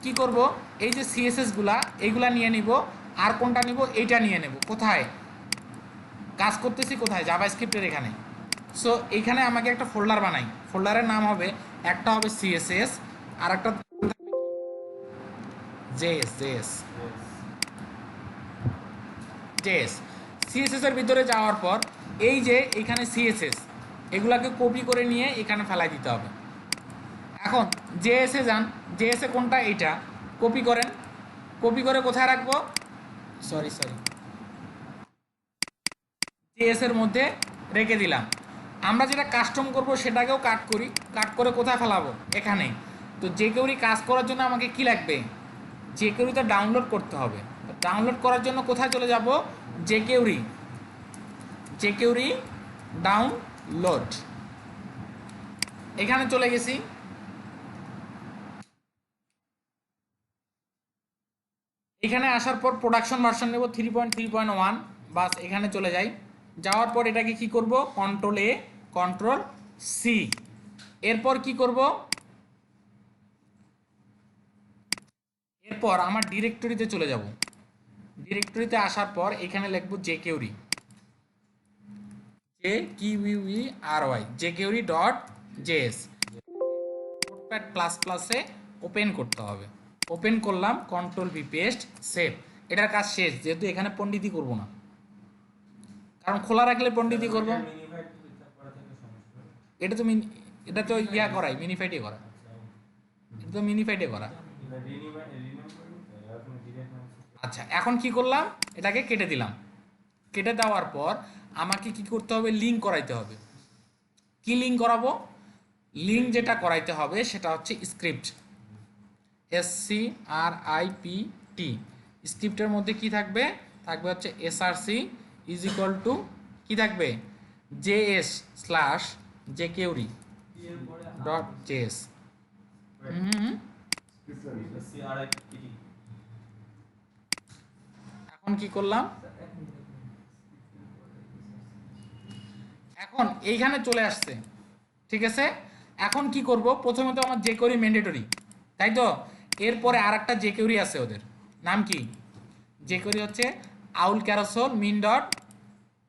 কি করব, এই যে সিএসএসগুলা এইগুলা নিয়ে নিব, আর কোনটা নিব, এইটা নিয়ে নেব। কোথায় কাজ করতেছি, কোথায়, জাভাস্ক্রিপ্টের এখানে। সো এইখানে আমাকে একটা ফোল্ডার বানাই, ফোল্ডারের নাম হবে, একটা হবে সিএসএস আর একটা জেএস। জেএস জেএস সিএসএস এর ভিতরে যাওয়ার পর এই যে এখানে সিএসএস এগুলাকে কপি করে নিয়ে এখানে ফেলাই দিতে হবে। এখন জেএসএ যান, জেএসএ কোনটা, এইটা কপি করেন, কপি করে কোথায় রাখবো, সরি জেএস এর মধ্যে রেখে দিলাম। আমরা যেটা কাস্টম করব সেটাকেও কাট করি, কাট করে কোথায় ফেলাবো, এখানে। তো jQuery কাজ করার জন্য আমাকে কি লাগবে, jQueryটা ডাউনলোড করতে হবে। ডাউনলোড করার জন্য কোথায় চলে যাব, jQuery ডাউনলোড, এখানে চলে গেছি। এখানে আসার পর প্রোডাকশন ভার্সন নেব 3.3.1, বাস এখানে চলে যাই। যাওয়ার পর এটাকে কি করব, কন্ট্রোল এ কন্ট্রোল সি। এরপর কি করব, এরপর আমার ডিরেক্টরিতে চলে যাব। ডিরেক্টরিতে আসার পর এখানে লিখব jQuery, jQuery.js, নোটপ্যাড প্লাস প্লাসে ওপেন করতে হবে। ওপেন করলাম, কন্ট্রোল ভি পেস্ট, সেভ। এটার কাজ শেষ, যেহেতু এখানে পণ্ডিতি করব না, কারণ খোলা রাখলে পণ্ডিতি করব। এটা তো এটা তো ইয়া করাই, মিনিফাইটে করা, এটা তো মিনিফাইটে করা। আচ্ছা, এখন কি করলাম, এটাকে কেটে দিলাম। কেটে দেওয়ার পর আমাকে কি করতে হবে, লিঙ্ক করাইতে হবে। কি লিঙ্ক করাবো, লিঙ্ক যেটা করাইতে হবে সেটা হচ্ছে স্ক্রিপ্ট, SCRIPT। স্ক্রিপ্টের মধ্যে কি থাকবে, থাকবে হচ্ছে SRC ইজ ইকুয়াল টু কি থাকবে, JS/jQuery.js। এখন কি করলাম, এখন এইখানে চলে আসছে, ঠিক আছে। এখন কি করব, প্রথমে তো আমার jQuery ম্যান্ডেটরি, তাই তো। এরপরে আর একটা jQuery আছে, ওদের নাম কি, jQuery হচ্ছে আউল ক্যারোসল মিন ডট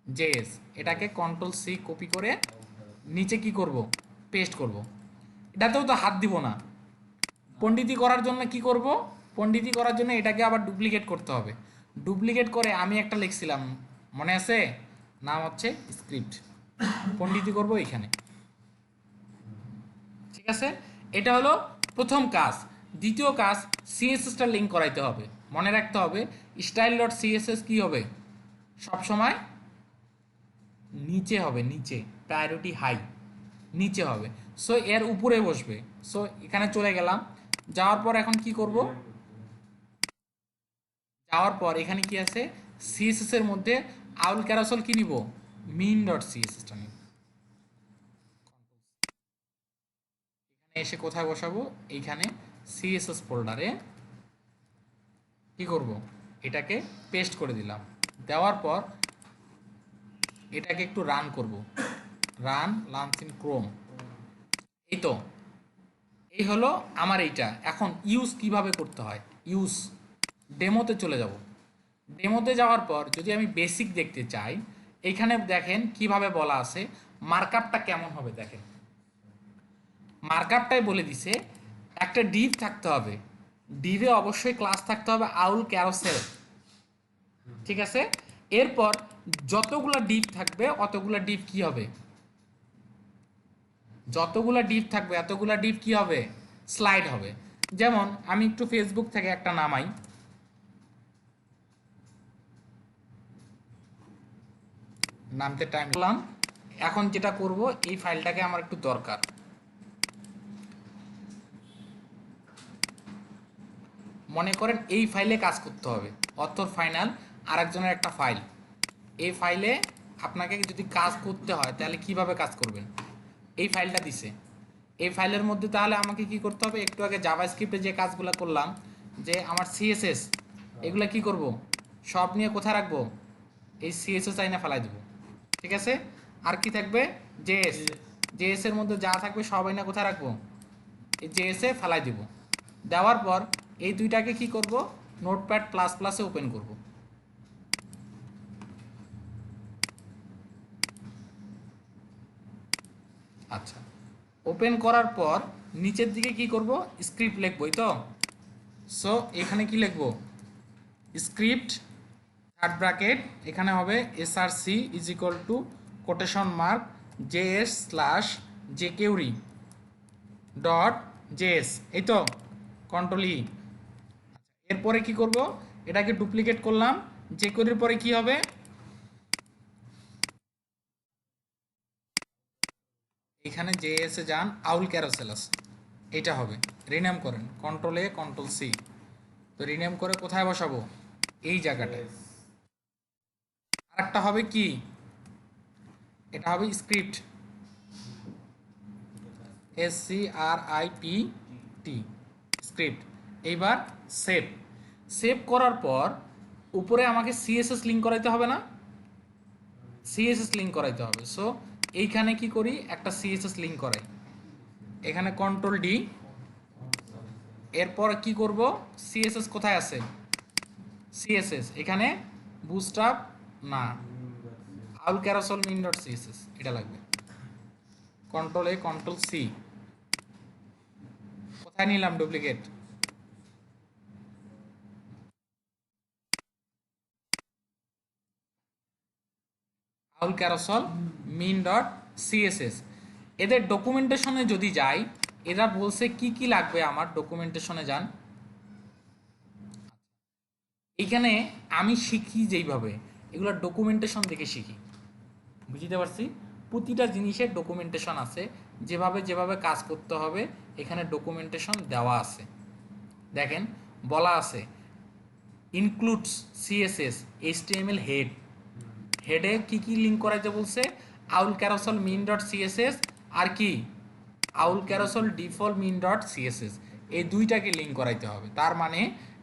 জেএস। এটাকে কন্ট্রোল সি কপি করে নিচে কি করব, পেস্ট করব। এটাতেও তো হাত দিব না, পণ্ডিতি করার জন্য কি করব, পণ্ডিতি করার জন্য এটাকে আবার ডুপ্লিকেট করতে হবে। ডুপ্লিকেট করে আমি একটা লিখছিলাম, মনে আছে, নাম হচ্ছে স্ক্রিপ্ট, পণ্ডিতি করব এখানে, ঠিক আছে। এটা হলো প্রথম কাজ। দ্বিতীয় কাজ, সিএসএসটা লিঙ্ক করাইতে হবে। মনে রাখতে হবে style.css কি হবে, সবসময় নিচে হবে, নিচে, প্রায়োরিটি হাই, নিচে হবে। সো এর উপরে বসবে। সো এখানে চলে গেলাম, যাওয়ার পর এখন কি করব, যাওয়ার পর এখানে কি আছে, সিএসএস এর মধ্যে আউল ক্যারোসল কি নিব, min.css নিব। এখানে এসে কোথায় বসাবো, এইখানে সিএসএস ফোল্ডারে কি করব, এটাকে পেস্ট করে দিলাম। দেওয়ার পর এটাকে একটু রান করব, রান লঞ্চ ইন ক্রোম। এই তো, এই হলো আমার এইটা। এখন ইউজ কিভাবে করতে হয়, ইউজ ডেমোতে চলে যাব। ডেমোতে যাওয়ার পর যদি আমি বেসিক দেখতে চাই, এইখানে দেখেন কিভাবে বলা আছে, মার্কআপটা কেমন হবে দেখেন। মার্কআপটাই বলে দিছে, একটা ডিভ থাকতে হবে, ডিভে অবশ্যই ক্লাস থাকতে হবে আউল ক্যারোসেল, ঠিক আছে। এরপর যতগুলা ডিভ থাকবে অতগুলা ডিভ কি হবে, যতগুলা ডিভ থাকবে এতগুলা ডিভ কি হবে, স্লাইড হবে। যেমন আমি একটু ফেসবুক থেকে একটা নামাই, নামতে টাইম নিলাম। এখন যেটা করব, এই ফাইলটাকে আমার একটু দরকার, মনে করেন এই ফাইলে কাজ করতে হবে, অথর ফাইনাল আরেকজনের একটা ফাইল। এই ফাইলে আপনাকে যদি কাজ করতে হয় তাহলে কিভাবে কাজ করবেন, এই ফাইলটা দিছে। এই ফাইলের মধ্যে তাহলে আমাকে কি করতে হবে, একটু আগে জাভাস্ক্রিপ্টে যে কাজগুলো করলাম, যে আমার সিএসএস এগুলো কি করব, সব নিয়ে কোথায় রাখবো, এই সিএসএস আইনা ফেলাই দেবো, ঠিক আছে। আর কি থাকবে, জেএস, জেএস এর মধ্যে যা থাকবে সব আইনা কোথায় রাখবো, এই জেএস এ ফেলাই দিব। দেওয়ার পর এই দুইটাকে কি করব, নোটপ্যাড প্লাস প্লাসে ওপেন করব। আচ্ছা, ওপেন করার পর নিচের দিকে কি করব, স্ক্রিপ্ট লিখবই তো। সো এখানে কি লিখব, স্ক্রিপ্ট থার্ড ব্র্যাকেট, এখানে হবে SRC is equal to quotation mark JS slash jQuery dot JS, এই তো, কন্ট্রোল ই। এরপরে কি করব, এটাকে ডুপ্লিকেট করলাম, জেকিউরির পরে কি হবে, এখানে জেএস এ যান, আউল ক্যারোসেল আছে, এটা হবে, রিনেম করেন, কন্ট্রোল এ কন্ট্রোল সি। তো রিনেম করে কোথায় বসাবো, এই জায়গাটায়। আরেকটা হবে কি, এটা হবে স্ক্রিপ্ট, SCRIPT, স্ক্রিপ্ট। এইবার সেভ, সেভ করার পর উপরে আমাকে সিএসএস লিঙ্ক করাইতে হবে না, সিএসএস লিঙ্ক করাইতে হবে। সো এইখানে কি করি, একটা সিএসএস লিঙ্ক করাই, এখানে কন্ট্রোল ডি। এরপর কি করব, সিএসএস কোথায় আছে, সিএসএস এখানে বুস্টআপ না, আউল ক্যারোসেল মিন ডট সিএসএস, এটা লাগবে, কন্ট্রোল এ কন্ট্রোল সি। কোথায় নিলাম ডুপ্লিকেট, আউল ক্যারোসেল মিন ডট সিএসএস। এদের ডকুমেন্টেশনে যদি যাই, এরা বলছে কি কি লাগবে আমার, ডকুমেন্টেশনে যান। এখানে আমি শিখি যেইভাবে, এগুলো ডকুমেন্টেশন দেখে শিখি, বুঝতে পারছি। প্রতিটা জিনিসের ডকুমেন্টেশন আছে, যেভাবে যেভাবে কাজ করতে হবে এখানে ডকুমেন্টেশন দেওয়া আছে। দেখেন বলা আছে ইনক্লুডস সিএসএস এইচটিএমএল হেড, হেডে কি কি লিঙ্ক করাইতে বলছে, owl carousel min dot CSS আর কি owl carousel default min dot CSS, এই দুইটাকে লিঙ্ক করাইতে হবে। তার মানে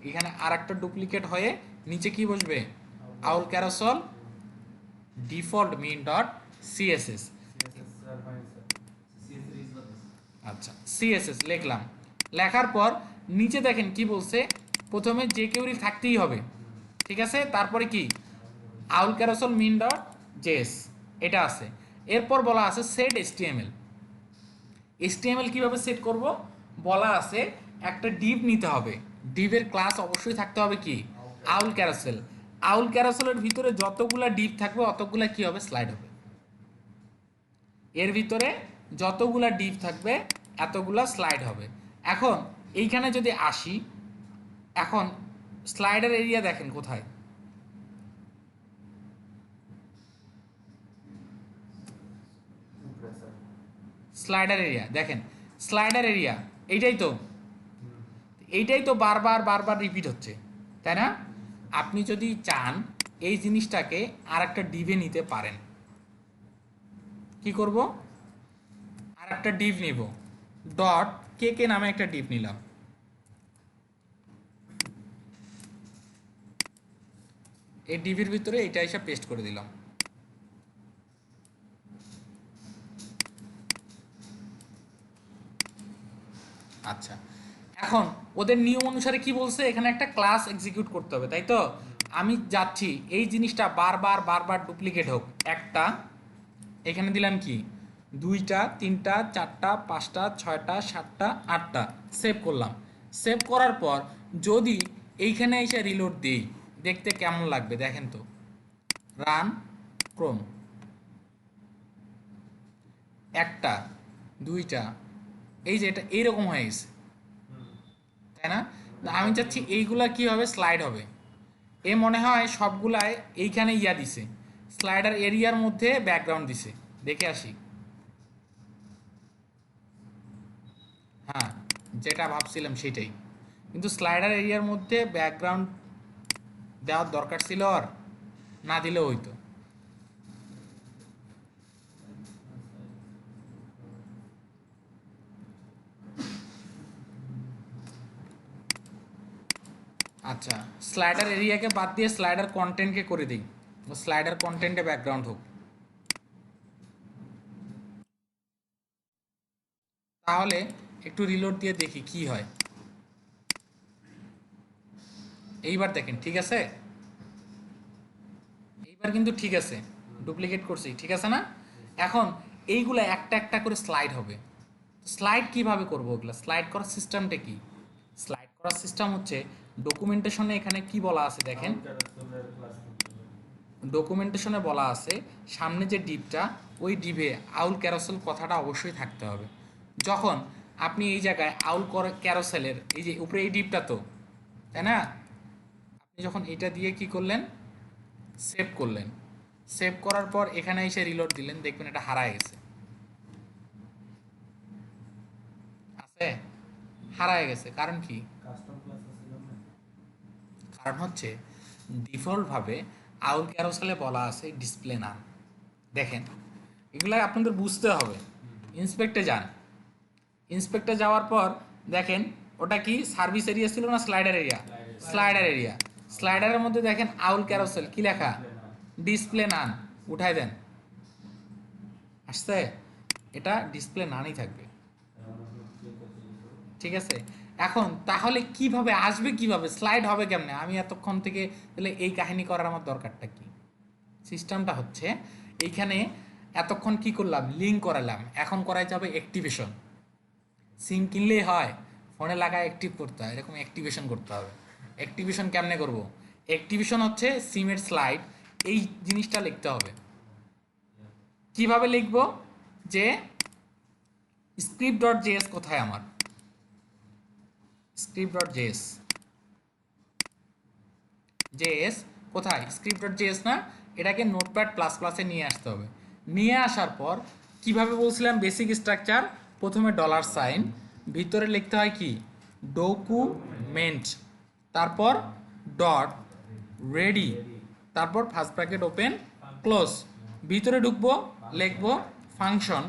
এখানে আর একটা ডুপ্লিকেট হয়ে নিচে কি বসবে, owl carousel default min dot CSS. আচ্ছা, সিএসএস লিখলাম, লেখার পর নিচে দেখেন কি বলছে, প্রথমে যে কেউরি থাকতেই হবে, ঠিক আছে। তারপরে কি, owl carousel min dot JS, এটা আছে। এরপর বলা আছে সেট এইচটিএমএল, এইচটিএমএল কিভাবে সেট করব, বলা আছে একটা ডিভ নিতে হবে, ডিভের ক্লাস অবশ্যই থাকতে হবে কি, আউল ক্যারোসেল। আউল ক্যারোসেলের ভিতরে যতগুলা ডিভ থাকবে অতগুলা কি হবে, স্লাইড হবে। এর ভিতরে যতগুলা ডিভ থাকবে এতগুলা স্লাইড হবে। এখন এইখানে যদি আসি, এখন স্লাইডার এরিয়া দেখেন কোথায়, স্লাইডার এরিয়া দেখেন, স্লাইডার এরিয়া এইটাই তো বারবার বারবার রিপিট হচ্ছে, তাই না। আপনি যদি চান এই জিনিসটাকে আর একটা ডিভে নিতে পারেন, কি করব, আর একটা ডিভ নিব, ডট কে কে নামে একটা ডিভ নিলাম, এই ডিভির ভিতরে এটা এসে পেস্ট করে দিলাম। আচ্ছা, এখন ওদের নিয়ম অনুসারে কি বলছে, এখানে একটা ক্লাস এক্সিকিউট করতে হবে, তাই তো। আমি যাচ্ছি এই জিনিসটা বারবার বারবার ডুপ্লিকেট হোক, একটা এখানে দিলাম কি, দুইটা, তিনটা, চারটা, পাঁচটা, ছয়টা, সাতটা, আটটা, সেভ করলাম। সেভ করার পর যদি এইখানে এসে রিলোড দিই, দেখতে কেমন লাগবে দেখেন তো, রান ক্রোম, একটা, দুইটা, এই যে এটা এইরকম হয়ে গেছে, তাই না। আমি চাচ্ছি এইগুলা কি হবে, স্লাইড হবে। এ মনে হয় সবগুলাই এইখানে ইয়া দিছে, স্লাইডার এরিয়ার মধ্যে ব্যাকগ্রাউন্ড দিছে, দেখে আসি। হ্যাঁ, যেটা ভাবছিলাম সেটাই, কিন্তু স্লাইডার এরিয়ার মধ্যে ব্যাকগ্রাউন্ড দেওয়ার দরকার ছিল, আর না দিলেও হইতো। আচ্ছা, স্লাইডার এরিয়াকে বাদ দিয়ে স্লাইডার কন্টেন্টকে করে দিই, স্লাইডার কন্টেন্টে ব্যাকগ্রাউন্ড হোক, তাহলে একটু রিলোড দিয়ে দেখি কি হয়। এইবার দেখেন ঠিক আছে, এইবার কিন্তু ঠিক আছে, ডুপ্লিকেট করছি ঠিক আছে না। এখন এইগুলো একটা একটা করে স্লাইড হবে। স্লাইড কিভাবে করবো, ওগুলো স্লাইড করার সিস্টেমটা কি? স্লাইড করার সিস্টেম হচ্ছে ডকুমেন্টেশনে এখানে কি বলা আছে দেখেন, ডকুমেন্টেশনে বলা আছে সামনে যে ডিপটা, ওই ডিপে আউল ক্যারোসেল কথাটা অবশ্যই থাকতে হবে। যখন আপনি এই জায়গায় আউল ক্যারোসেলের এই যে উপরে এই ডিপটা তো, তাই না, আপনি যখন এটা দিয়ে কি করলেন, সেভ করলেন, সেভ করার পর এখানে এসে রিলোড দিলেন, দেখবেন এটা হারায় গেছে, আছে হারায় গেছে। কারণ কি? কারণ হচ্ছে ডিফল্টভাবে আউল ক্যারোসেলে বলা আছে ডিসপ্লে নাম। দেখেন এগুলো আপনাদের বুঝতে হবে। ইন্সপেক্টে যান, ইন্সপেক্টে যাওয়ার পর দেখেন ওটা কি সার্ভিস এরিয়া ছিল না স্লাইডার এরিয়া, স্লাইডার এরিয়া, স্লাইডারের মধ্যে দেখেন আউল ক্যারোসেল কি লেখা, ডিসপ্লে নান, উঠাই দেন, আসছে, এটা ডিসপ্লে নানই থাকবে, ঠিক আছে। এখন তাহলে কিভাবে আসবে, কিভাবে স্লাইড হবে কেমনে, আমি এতক্ষণ থেকে তাহলে এই কাহিনী করার আমার দরকারটা কি? সিস্টেমটা হচ্ছে এইখানে এতক্ষণ কি করলাম, লিঙ্ক করালাম, এখন করাই যাবে অ্যাক্টিভেশন। সিম কিনলেই হয়, ফোনে লাগায় অ্যাক্টিভ করতে হয়, এরকম অ্যাক্টিভেশন করতে হবে। অ্যাক্টিভেশন কেমনে করব? অ্যাক্টিভেশন হচ্ছে সিমের স্লাইড, এই জিনিসটা লিখতে হবে। কিভাবে লিখব, যে স্ক্রিপ্ট ডট জেএস কোথায় আমার, স্ক্রিপ্ট ডট জেএস, জেএস কোথায়, স্ক্রিপ্ট ডট জেএস না, এটাকে নোটপ্যাড প্লাস প্লাসে নিয়ে আসতে হবে। নিয়ে আসার পর কিভাবে বলছিলাম বেসিক স্ট্রাকচার, প্রথমে ডলার সাইন, ভিতরে লিখতে হয় কি ডকুমেন্ট, তারপর ডট রেডি, তারপর ফার্স্ট ব্র্যাকেট ওপেন ক্লোজ, ভিতরে ঢুকবো লিখবো function,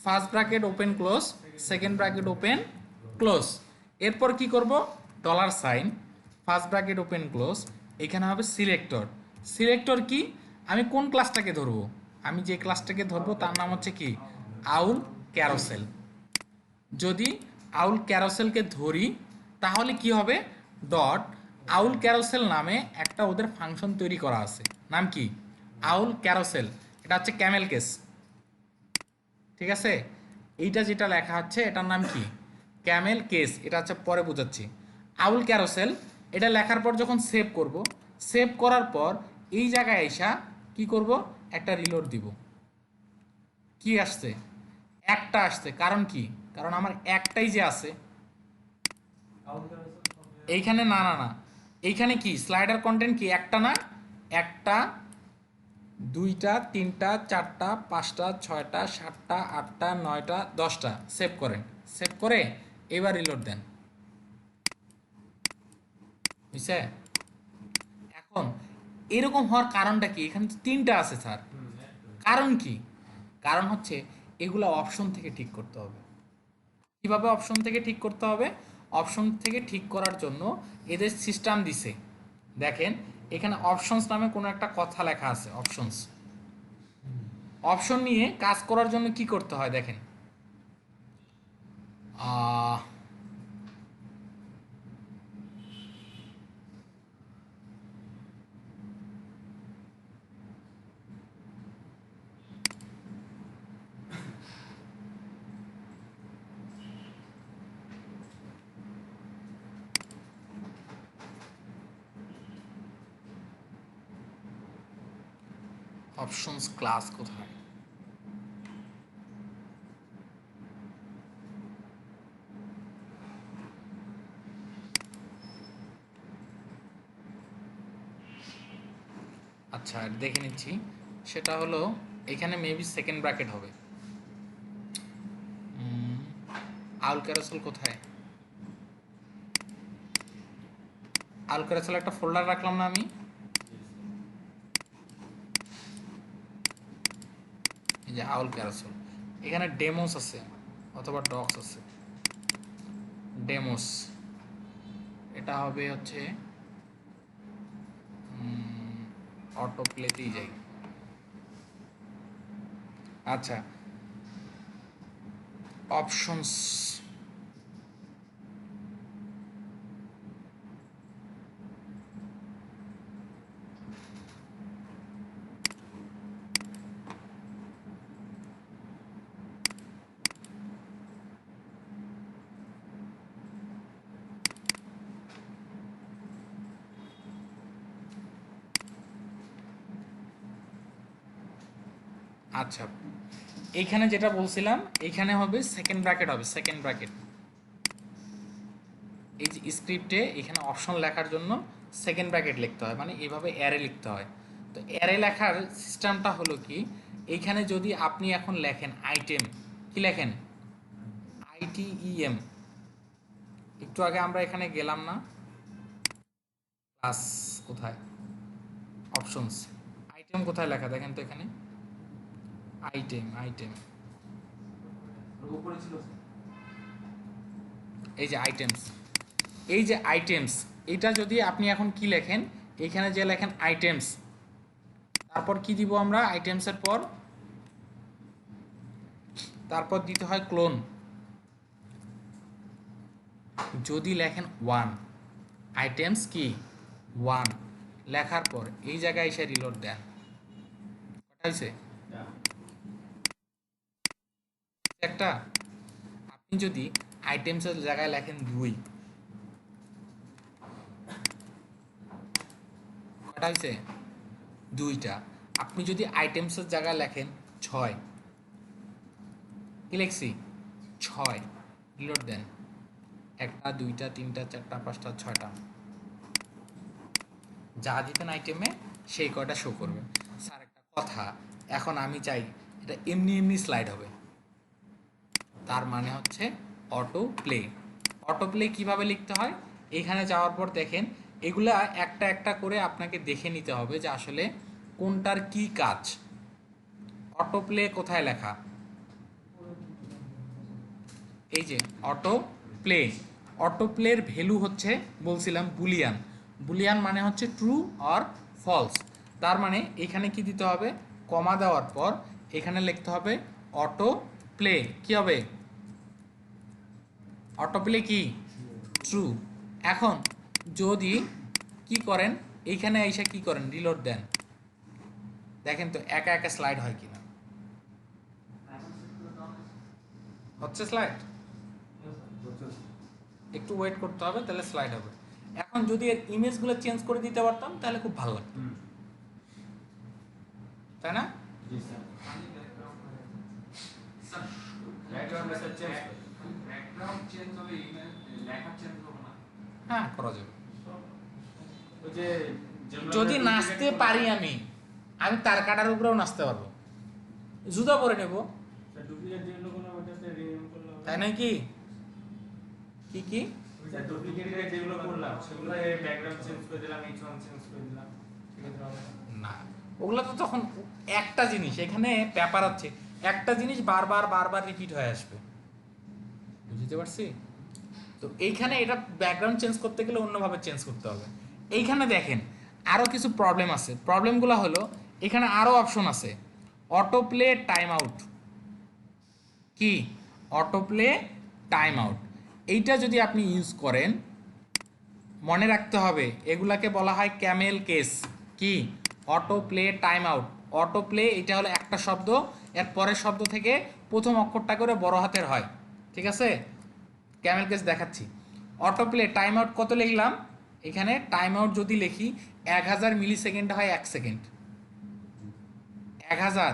first bracket open close, second bracket open close, এরপর কি করব dollar sign, first bracket open close, এখানে হবে সিলেক্টর। সিলেক্টর কি, আমি কোন ক্লাসটাকে ধরবো, আমি যে ক্লাসটাকে ধরবো তার নাম হচ্ছে কি আউল ক্যারোসেল। যদি আউল ক্যারোসেলকে ধরি তাহলে কি হবে, ডট আউল ক্যারোসেল নামে একটা ওদের ফাংশন তৈরি করা আছে, নাম কি আউল ক্যারোসেল, এটা হচ্ছে ক্যামেল কেস, ঠিক আছে। এইটা যেটা লেখা আছে এটার নাম কি ক্যামেল কেস, এটা হচ্ছে পরে বোঝাচ্ছি। আউল ক্যারোসেল এটা লেখার পর যখন সেভ করব, সেভ করার পর এই জায়গায় এসা কি করব, একটা রিলোড দিব, কি আসছে একটা আসছে, কারণ কি, কারণ আমার একটাই যে আছে এইখানে, না না না, এইখানে কি স্লাইডার কন্টেন্ট কি একটা না, একটা দুইটা তিনটা চারটা পাঁচটা ছয়টা সাতটা আটটা নয়টা দশটা, সেভ করেন, সেভ করে এবার রিলোড দেন, বুঝছে। এখন এরকম হওয়ার কারণটা কি, এখানে তো তিনটা আছে স্যার, কারণ কি, কারণ হচ্ছে এগুলো অপশন থেকে ঠিক করতে হবে। কিভাবে অপশন থেকে ঠিক করতে হবে, অপশন থেকে ঠিক করার জন্য এদের সিস্টেম দিছে, দেখেন এখানে অপশনস নামে কোনো একটা কথা লেখা আছে, অপশনস, অপশন নিয়ে কাজ করার জন্য কি করতে হয় দেখেন, অপশনস ক্লাস কোথায়, আচ্ছা দেখে নিচ্ছি, সেটা হলো এখানে মেবি সেকেন্ড ব্র্যাকেট হবে। আউল ক্যারোসেল কোথায়, আউল ক্যারোসেল একটা ফোল্ডার রাখলাম না আমি, এই যে আউল ক্যারোসেল, এখানে ডেমোস আছে অথবা ডক্স আছে, ডেমোস, এটা হবে হচ্ছে অটো প্লেতেই যাই। আচ্ছা, অপশনস, আচ্ছা এইখানে যেটা বলছিলাম, এইখানে হবে সেকেন্ড ব্র্যাকেট, হবে সেকেন্ড ব্র্যাকেট। এই যে স্ক্রিপ্টে এখানে অপশন লেখার জন্য সেকেন্ড ব্র্যাকেট লিখতে হয়, মানে এইভাবে অ্যারে লিখতে হয়। তো অ্যারে লেখার সিস্টেমটা হলো কি, এইখানে যদি আপনি এখন লেখেন আইটেম, কি লেখেন, ITEM, একটু আগে আমরা এখানে গেলাম না, ক্লাস কোথায়, অপশনস, আইটেম কোথায় লেখা দেখেন তো এখানে, আইটেম, উপরে ছিল এই যে আইটেমস, এই যে আইটেমস, এটা যদি আপনি এখন কি লেখেন, এখানে যে লেখেন আইটেমস, তারপর কি দিব আমরা আইটেমসের পর, তারপর দিতে হয় ক্লোন। যদি লেখেন 1, আইটেমস কি 1 লেখার পর এই জায়গায় এসে রিলোড দেন, কটা হয়েছে একটা। আপনি যদি আইটেমসের জায়গায় লেখেন 2, কটা হয়েছে 2টা। আপনি যদি আইটেমসের জায়গায় লেখেন 6, কি লিখছি 6, রিলোড দেন, 1টা 2টা 3টা 4টা 5টা 6টা, যা দিতেন আইটেমে সেই কয়টা শো করবে। স্যার একটা কথা, এখন আমি চাই এটা এমনি এমনি স্লাইড হবে, তার মানে হচ্ছে অটো প্লে। অটো প্লে কীভাবে লিখতে হয়, এখানে যাওয়ার পর দেখেন এগুলা একটা একটা করে আপনাকে দেখে নিতে হবে যে আসলে কোনটার কি কাজ। অটো প্লে কোথায় লেখা, এই যে অটো প্লে। অটো প্লের ভ্যালু হচ্ছে বলছিলাম বুলিয়ান, বুলিয়ান মানে হচ্ছে ট্রু অর ফলস। তার মানে এখানে কি দিতে হবে, কমা দেওয়ার পর এখানে লিখতে হবে অটো প্লে, কি হবে অটো প্লে কি ট্রু। এখন যদি কি করেন, এইখানে এসে কি করেন রিলোড দেন, দেখেন তো একা একা স্লাইড হয় কিনা, হচ্ছে স্লাইড, একটু ওয়েট করতে হবে তাহলে স্লাইড হবে। এখন যদি এর ইমেজগুলো চেঞ্জ করে দিতে পারতাম তাহলে খুব ভালো লাগতো, তাই না? ব্যাকগ্রাউন্ড চেঞ্জ হবে, ইমেল লেখা চেঞ্জ হবে না? হ্যাঁ করা যাবে। ওই যে যদি নাচতে পারি আমি, আমি তার কাটার উপরেও নাচতে পারবো, জুতা পরে নেব, ডুপ্লিকেট যেগুলো কোনো ওটাতে রিনেম করলে হবে, তাই নয় কি? কি কি ওইটা ডুপ্লিকেট যেগুলো করলাম সেগুলো ব্যাকগ্রাউন্ড চেঞ্জ করে দিলাম, H1 চেঞ্জ করে দিলাম, ঠিক আছে হবে না, ওগুলো তো তখন একটা জিনিস, এখানে ব্যাপার হচ্ছে একটা জিনিস বারবার বারবার রিপিট হয়ে আসবে, বুঝতে পারছি? তো এইখানে এটা ব্যাকগ্রাউন্ড চেঞ্জ করতে গেলে অন্যভাবে চেঞ্জ করতে হবে। এইখানে দেখেন আরও কিছু প্রবলেম আছে, প্রবলেমগুলো হলো এখানে আরও অপশন আছে, অটো প্লে টাইম আউট, কি অটো প্লে টাইম আউট, এইটা যদি আপনি ইউজ করেন মনে রাখতে হবে এগুলাকে বলা হয় ক্যামেল কেস। কি auto play time out, auto play এটা হলো একটা শব্দ, এর পরের শব্দ থেকে প্রথম অক্ষরটা করে বড় হাতের হয়, ঠিক আছে? ক্যামেল কেস দেখাচ্ছি। অটো প্লে টাইম আউট কত লিখলাম, এখানে টাইম আউট যদি লিখি 1000 মিলি সেকেন্ডে হয় 1 সেকেন্ড, 1000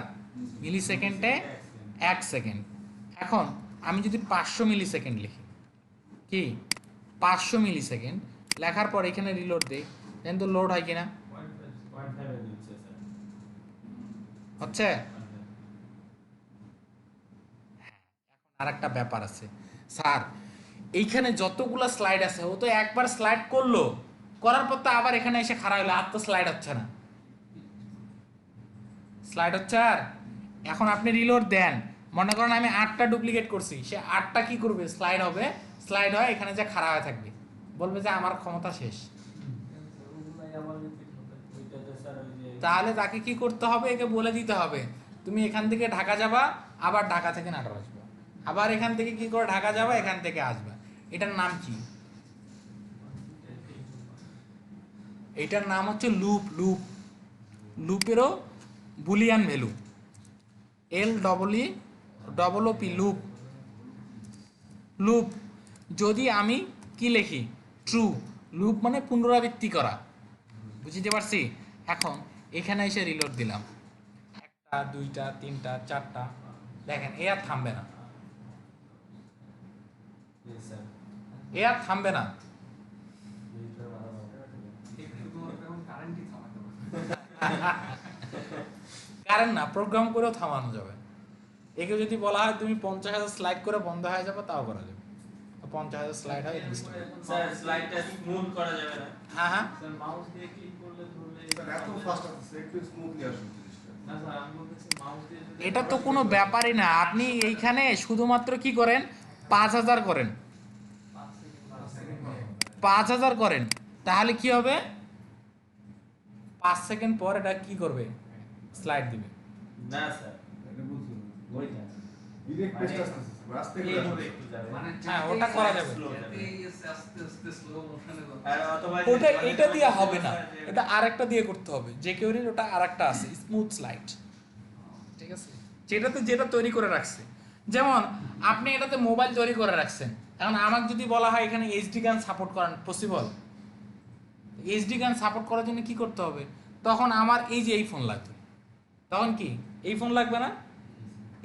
মিলি সেকেন্ডে 1 সেকেন্ড। এখন আমি যদি 500 মিলি সেকেন্ড লিখি, কি 500 মিলি সেকেন্ড লেখার পর এখানে রিলোড দেই, দেন তো লোড হয় কিনা, 0.5 দিচ্ছে স্যার, হচ্ছে? আর একটা ব্যাপার আছে স্যার, এইখানে যতগুলো স্লাইড আছে ও তো একবার স্লাইড করলো, করার পর তো আবার এখানে এসে খাড়া হলো, আর তো স্লাইড হচ্ছে না, স্লাইড হচ্ছে আর। এখন আপনি রিলোড দেন, মনে করেন আমি 8টা ডুপ্লিকেট করছি, সে 8টা কি করবে স্লাইড হবে, স্লাইড হয় এখানে যে খাড়া হয়ে থাকবে, বলবে যে আমার ক্ষমতা শেষ। ওইগুলাই আমার রিপিট হতো, ওইটাতে স্যার ওই যে তাহলে তাকে কি করতে হবে, একে বলে দিতে হবে তুমি এখান থেকে ঢাকা যাবা, আবার ঢাকা থেকে নাটোর আসবা, আবার এখান থেকে কি করে ঢাকা যাবা, এখান থেকে আসবা। এটার নাম কি? এটার নাম হচ্ছে লুপ। লুপেরও boolean value, LEEPP loop. Loop যদি আমি কি লিখি, ট্রু। লুপ মানে পুনরাবৃত্তি করা, বুঝতে পারছি? এখন এখানে এসে রিলোড দিলাম, 1টা 2টা 3টা 4টা, দেখেন এ আর থামবে না, এ আর থামবে না। কারেন্টই থামাতে হবে। কারণ না, প্রোগ্রাম করেও থামানো যাবে। একে যদি বলা হয় তুমি 50,000 স্লাইড করে বন্ধ হয়ে যাবে, তাও করা যাবে। 50,000 স্লাইড হয় স্যার স্লাইডটা স্মুথ করা যাবে না? হ্যাঁ হ্যাঁ, স্যার মাউস দিয়ে ক্লিক করলে ধরলে এত ফাস্ট আছে, একটু স্মুথলি আসুন জিনিসটা। না স্যার, আমি বলতেছি মাউস দিয়ে যদি এটা তো কোনো ব্যাপারই না। আপনি এইখানে শুধুমাত্র কি করেন, 5,000 করেন, 5,000 করেন, তাহলে কি হবে, 5 সেকেন্ড পর এটা কি করবে, স্লাইড দিবে। না স্যার, এটা বুঝছি না। ওইটা ডিরেক্ট পেস্ট আসছে, রাস্তায় এই করে মোডে আসছে। একটু যাবে। মানে হ্যাঁ, ওটা করা যাবে। আস্তে আস্তে স্লো মোশনে আর অথবা ওটা এটা দিয়ে হবে না, এটা আরেকটা দিয়ে করতে হবে। যে কেউ ওটা আরেকটা আছে, স্মুথ স্লাইড, ঠিক আছে, যেটা তৈরি করে রাখছে। যেমন আপনি এটাতে মোবাইল তৈরি করে রাখছেন, এখন আমাকে যদি বলা হয় এখানে এইচডি গান সাপোর্ট করান, পসিবল? এইচডি গান সাপোর্ট করার জন্য কি করতে হবে, তখন আমার এই যে এই ফোন লাগবে, তখন কি এই ফোন লাগবে না?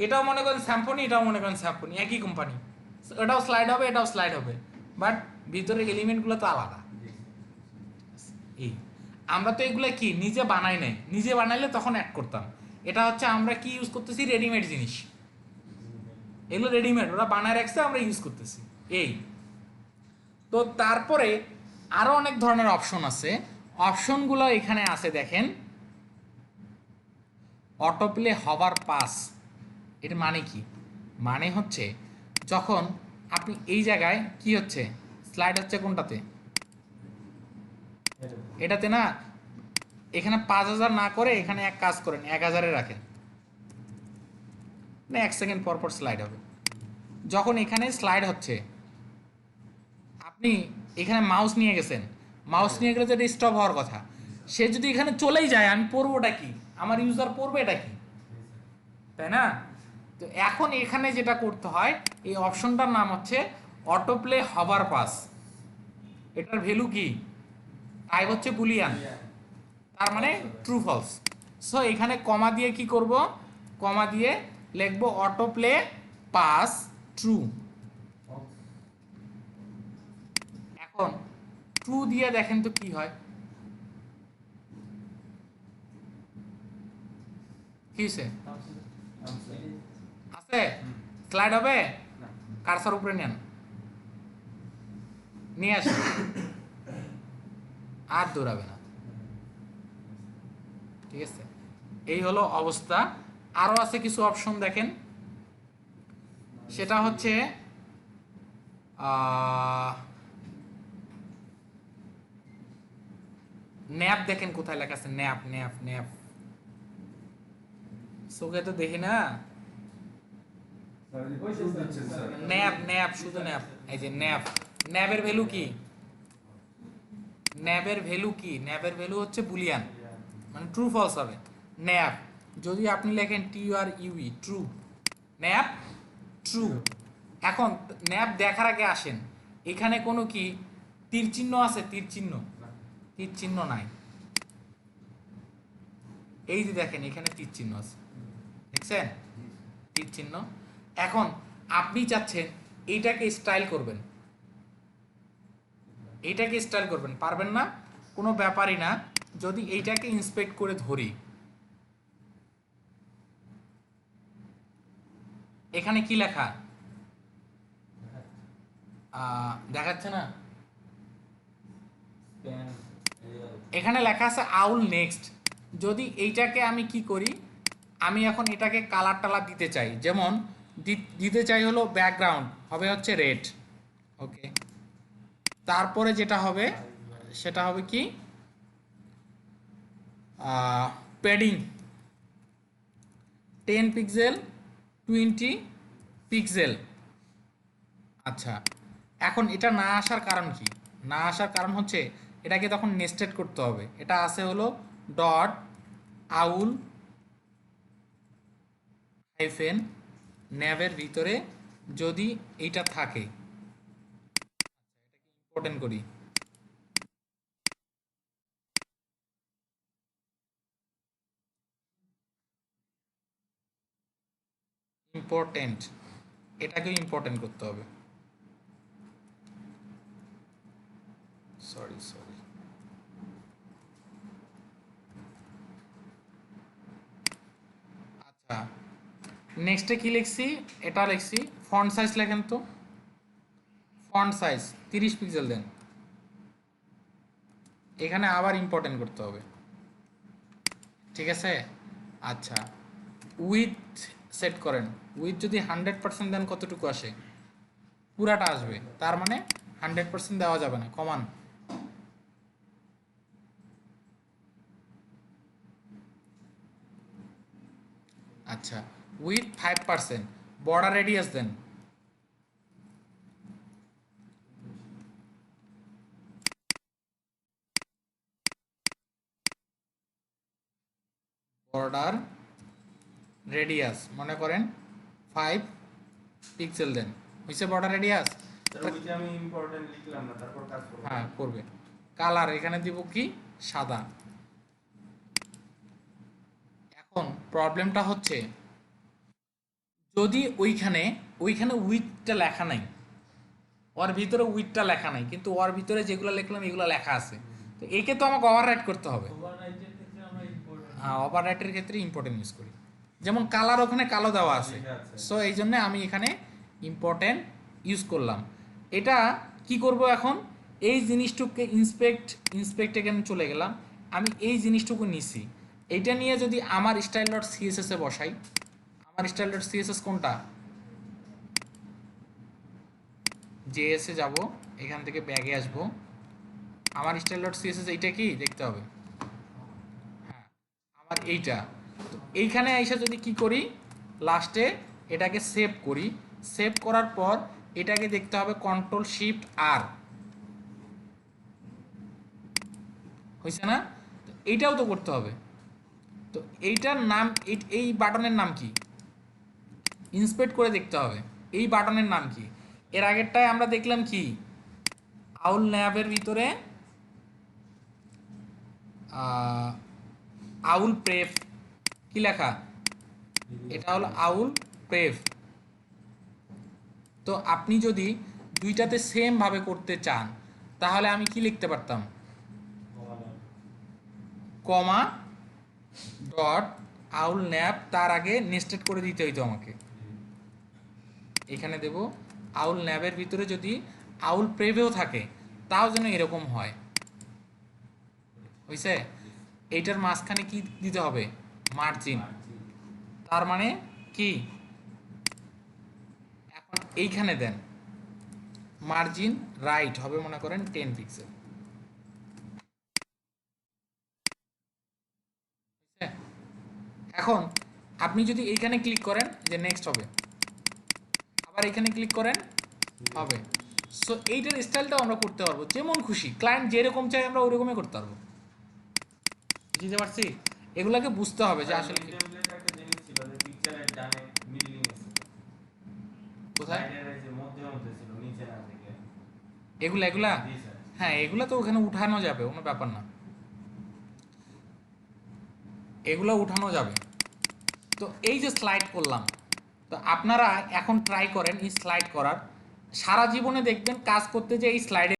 এটাও মনে করেন স্যাম্পনি, এটাও মনে করেন স্যাম্পনি, একই কোম্পানি, এটাও স্লাইড হবে, এটাও স্লাইড হবে, বাট ভিতরের এলিমেন্টগুলো তো আলাদা। এই আমরা তো এগুলো কি নিজে বানাই নাই, নিজে বানাইলে তখন অ্যাড করতাম। এটা হচ্ছে আমরা কি ইউজ করতেছি, রেডিমেড জিনিস, এগুলো রেডিমেড, ওরা বানায় রাখছে, আমরা ইউজ করতেছি। এই তো তারপরে আরো অনেক ধরনের অপশন আছে, অপশনগুলো এখানে আছে দেখেন। অটোপ্লে হভার পাস, এর মানে কি? মানে হচ্ছে যখন আপনি এই জায়গায় কি হচ্ছে, স্লাইড হচ্ছে কোনটাতে, এটাতে না, এখানে 5,000 না করে এখানে এক কাজ করেন, 1,000-এ রাখেন, না 1 সেকেন্ড পর পর স্লাইড হবে। যখন এখানে স্লাইড হচ্ছে, আপনি এখানে মাউস নিয়ে গেছেন, মাউস নিয়ে গেলে তো এটা স্টপ হওয়ার কথা, সে যদি এখানে চলেই যায়, আমি পড়বোটা কি, আমার ইউজার পড়বে এটা কি, তাই না? তো এখন এখানে যেটা করতে হয়, এই অপশনটার নাম হচ্ছে অটোপ্লে হভার পাস। এটার ভ্যালু কি, টাইপ হচ্ছে বুলিয়ান, তার মানে ট্রু ফলস। সো এখানে কমা দিয়ে কি করব, কমা দিয়ে লিখবো অটোপ্লে পাস ট্রু। এখন ট্রু দিয়ে দেখেন তো কি হয়, কি হয়েছে, আছে স্লাইড হবে, কারসার উপরে নেন, নিয়ে আসেন, আর দৌড়াবে না, ঠিক আছে? এই হলো অবস্থা। আরো আছে কিছু অপশন দেখেন, সেটা হচ্ছে ন্যাপ, দেখেন কোথায় লেখা আছে, ন্যাপ ন্যাপ ন্যাপ, চোখে তো দেখি না, স্যার, এই যে শুরু দিচ্ছেন, স্যার। ন্যাপ ন্যাপ, শুধু ন্যাপ, এই যে ন্যাপ। ন্যাপের ভ্যালু কি, ন্যাপের ভ্যালু কি, ন্যাপের ভ্যালু হচ্ছে বুলিয়ান, মানে ট্রু ফলস হবে। ন্যাপ যদি আপনি লেখেন TRUE, ট্রু, ন্যাপ ট্রু। এখন ন্যাপ দেখার আগে আসেন, এখানে কোনো কি তীর চিহ্ন আছে, তীর চিহ্ন, তীর চিহ্ন নাই, এই যে দেখেন এখানে তীর চিহ্ন আছে, দেখছেন তীর চিহ্ন। এখন আপনি চাচ্ছেন এইটাকে স্টাইল করবেন, এইটাকে স্টাইল করবেন, পারবেন না, কোনো ব্যাপারই না। যদি এইটাকে ইন্সপেক্ট করে ধরি, এখানে কি লেখা দেখাচ্ছে না, এখানে লেখা আছে আউল নেক্সট। যদি এইটাকে আমি কি করি, আমি এখন এটাকে কালার টালার দিতে চাই, যেমন দিতে চাই হলো ব্যাকগ্রাউন্ড হবে হচ্ছে রেড, ওকে। তারপরে যেটা হবে সেটা হবে কি, প্যাডিং 10 পিক্সেল 20 পিক্সেল। আচ্ছা, এখন এটা না আসার কারণ কি? না আসার কারণ হচ্ছে এটাকে তখন নেস্টেড করতে হবে। এটা আছে হলো ডট আউল হাইফেন ন্যাবের ভিতরে যদি এইটা থাকে, ইম্পর্টেন্ট করি, ইম্পর্টেন্ট, এটাকেও ইম্পর্টেন্ট করতে হবে। সরি আচ্ছা, নেক্সটে কি লিখছি? এটা লিখছি ফন্ট সাইজ। লেখেন তো ফন্ট সাইজ 30 পিক্সেল দেন। এখানে আবার ইম্পর্টেন্ট করতে হবে, ঠিক আছে? আচ্ছা, উইথ সেট করেন। উইথ যদি 100% দেন কতটুকু আসে? পুরাটা আসবে। তার মানে 100% দেওয়া যাবে না, কমান। আচ্ছা, with 5%। Border radius then border radius মনে করেন 5 পিক্সেল দেন। হয়েছে বর্ডার রেডিয়াস? স্যার ওই যে আমি ইম্পর্টেন্ট লিখলাম না, তারপর কাজ করব। হ্যাঁ করবে। কালার এখানে দিব কি? সাদা। এখন প্রবলেমটা হচ্ছে যদি ওইখানে উইথটা লেখা নাই, ওর ভিতরে উইথটা লেখা নাই, কিন্তু ওর ভিতরে যেগুলো লিখলাম এগুলো লেখা আছে, তো একে তো আমাকে ওভাররাইট করতে হবে। ওভাররাইটের ক্ষেত্রে আমরা ইম্পর্টেন্ট, হ্যাঁ, ওভাররাইটের ক্ষেত্রে ইম্পর্টেন্ট ইউজ করি। যেমন কালার ওখানে কালো দেওয়া আছে, সো এই জন্য আমি এখানে ইম্পর্টেন্ট ইউজ করলাম। এটা কি করব এখন? এই জিনিসটুকুকে ইন্সপেক্ট এখানে চলে গেলাম, আমি এই জিনিসটুকু নিছি। এইটা নিয়ে যদি আমার স্টাইল ডট সিএসএস এ বসাই, আমার স্টাইল ডট সিএসএস কোনটা? জেএসে যাব, এখান থেকে ব্যাগে আসব, আমার স্টাইল ডট সিএসএস এইটা কি দেখতে হবে। হ্যাঁ, আমার এইটা। তো এইখানে আইসা যদি কি করি, লাস্টে এটাকে সেভ করি। সেভ করার পর এটাকে দেখতে হবে কন্ট্রোল শিফট আর, হয়েছে না? তো এইটাও তো করতে হবে। তো এইটার নাম, এই বাটনের নাম কি? ইন্সপেক্ট করে দেখতে হবে এই বাটনের নাম কি। এর আগেরটায় আমরা দেখলাম কি? আউল ন্যাবের ভিতরে আউল প্রেফ কি লেখা? এটা হলো আউল প্রেফ। তো আপনি যদি দুইটাতে সেম ভাবে করতে চান তাহলে আমি কি লিখতে পারতাম? কমা ডট আউল ন্যাব, তার আগে নেস্টেড করে দিতে হইতো আমাকে। এখানে দেব আউল ন্যাবের ভিতরে যদি আউল প্রেভেও থাকে তাও যেন এরকম হয়। হয়েছে? এইটার মাঝখানে কি দিতে হবে? মার্জিন। তার মানে কি? এখন এইখানে দেন মার্জিন রাইট হবে মনে করেন 10 পিক্সেল। এখন আপনি যদি এইখানে ক্লিক করেন যে নেক্সট হবে, আবার এখানে ক্লিক করেন হবে। সো এইটার স্টাইলটাও আমরা করতে পারবো যেমন খুশি, ক্লায়েন্ট যেরকম চাই আমরা ওইরকমই করতে পারবো। বুঝতে পারছি? এগুলাকে বুঝতে হবে যে আসলে কি। টেমপ্লেট একটা জিনিস ছিল যে পিকচারের ডানে মিডলিং এ ছিল, কোথায় সাইডের যে মধ্যে ছিল, নিচে না থেকে। এগুলা? জি স্যার। হ্যাঁ, এগুলা তো ওখানে উঠানো যাবে, কোনো ব্যাপার না, এগুলো উঠানো যাবে। তো এই যে স্লাইড করলাম, তো আপনারা এখন ট্রাই করেন এই স্লাইড করার। সারা জীবনে দেখবেন কাজ করতে যে এই স্লাইডে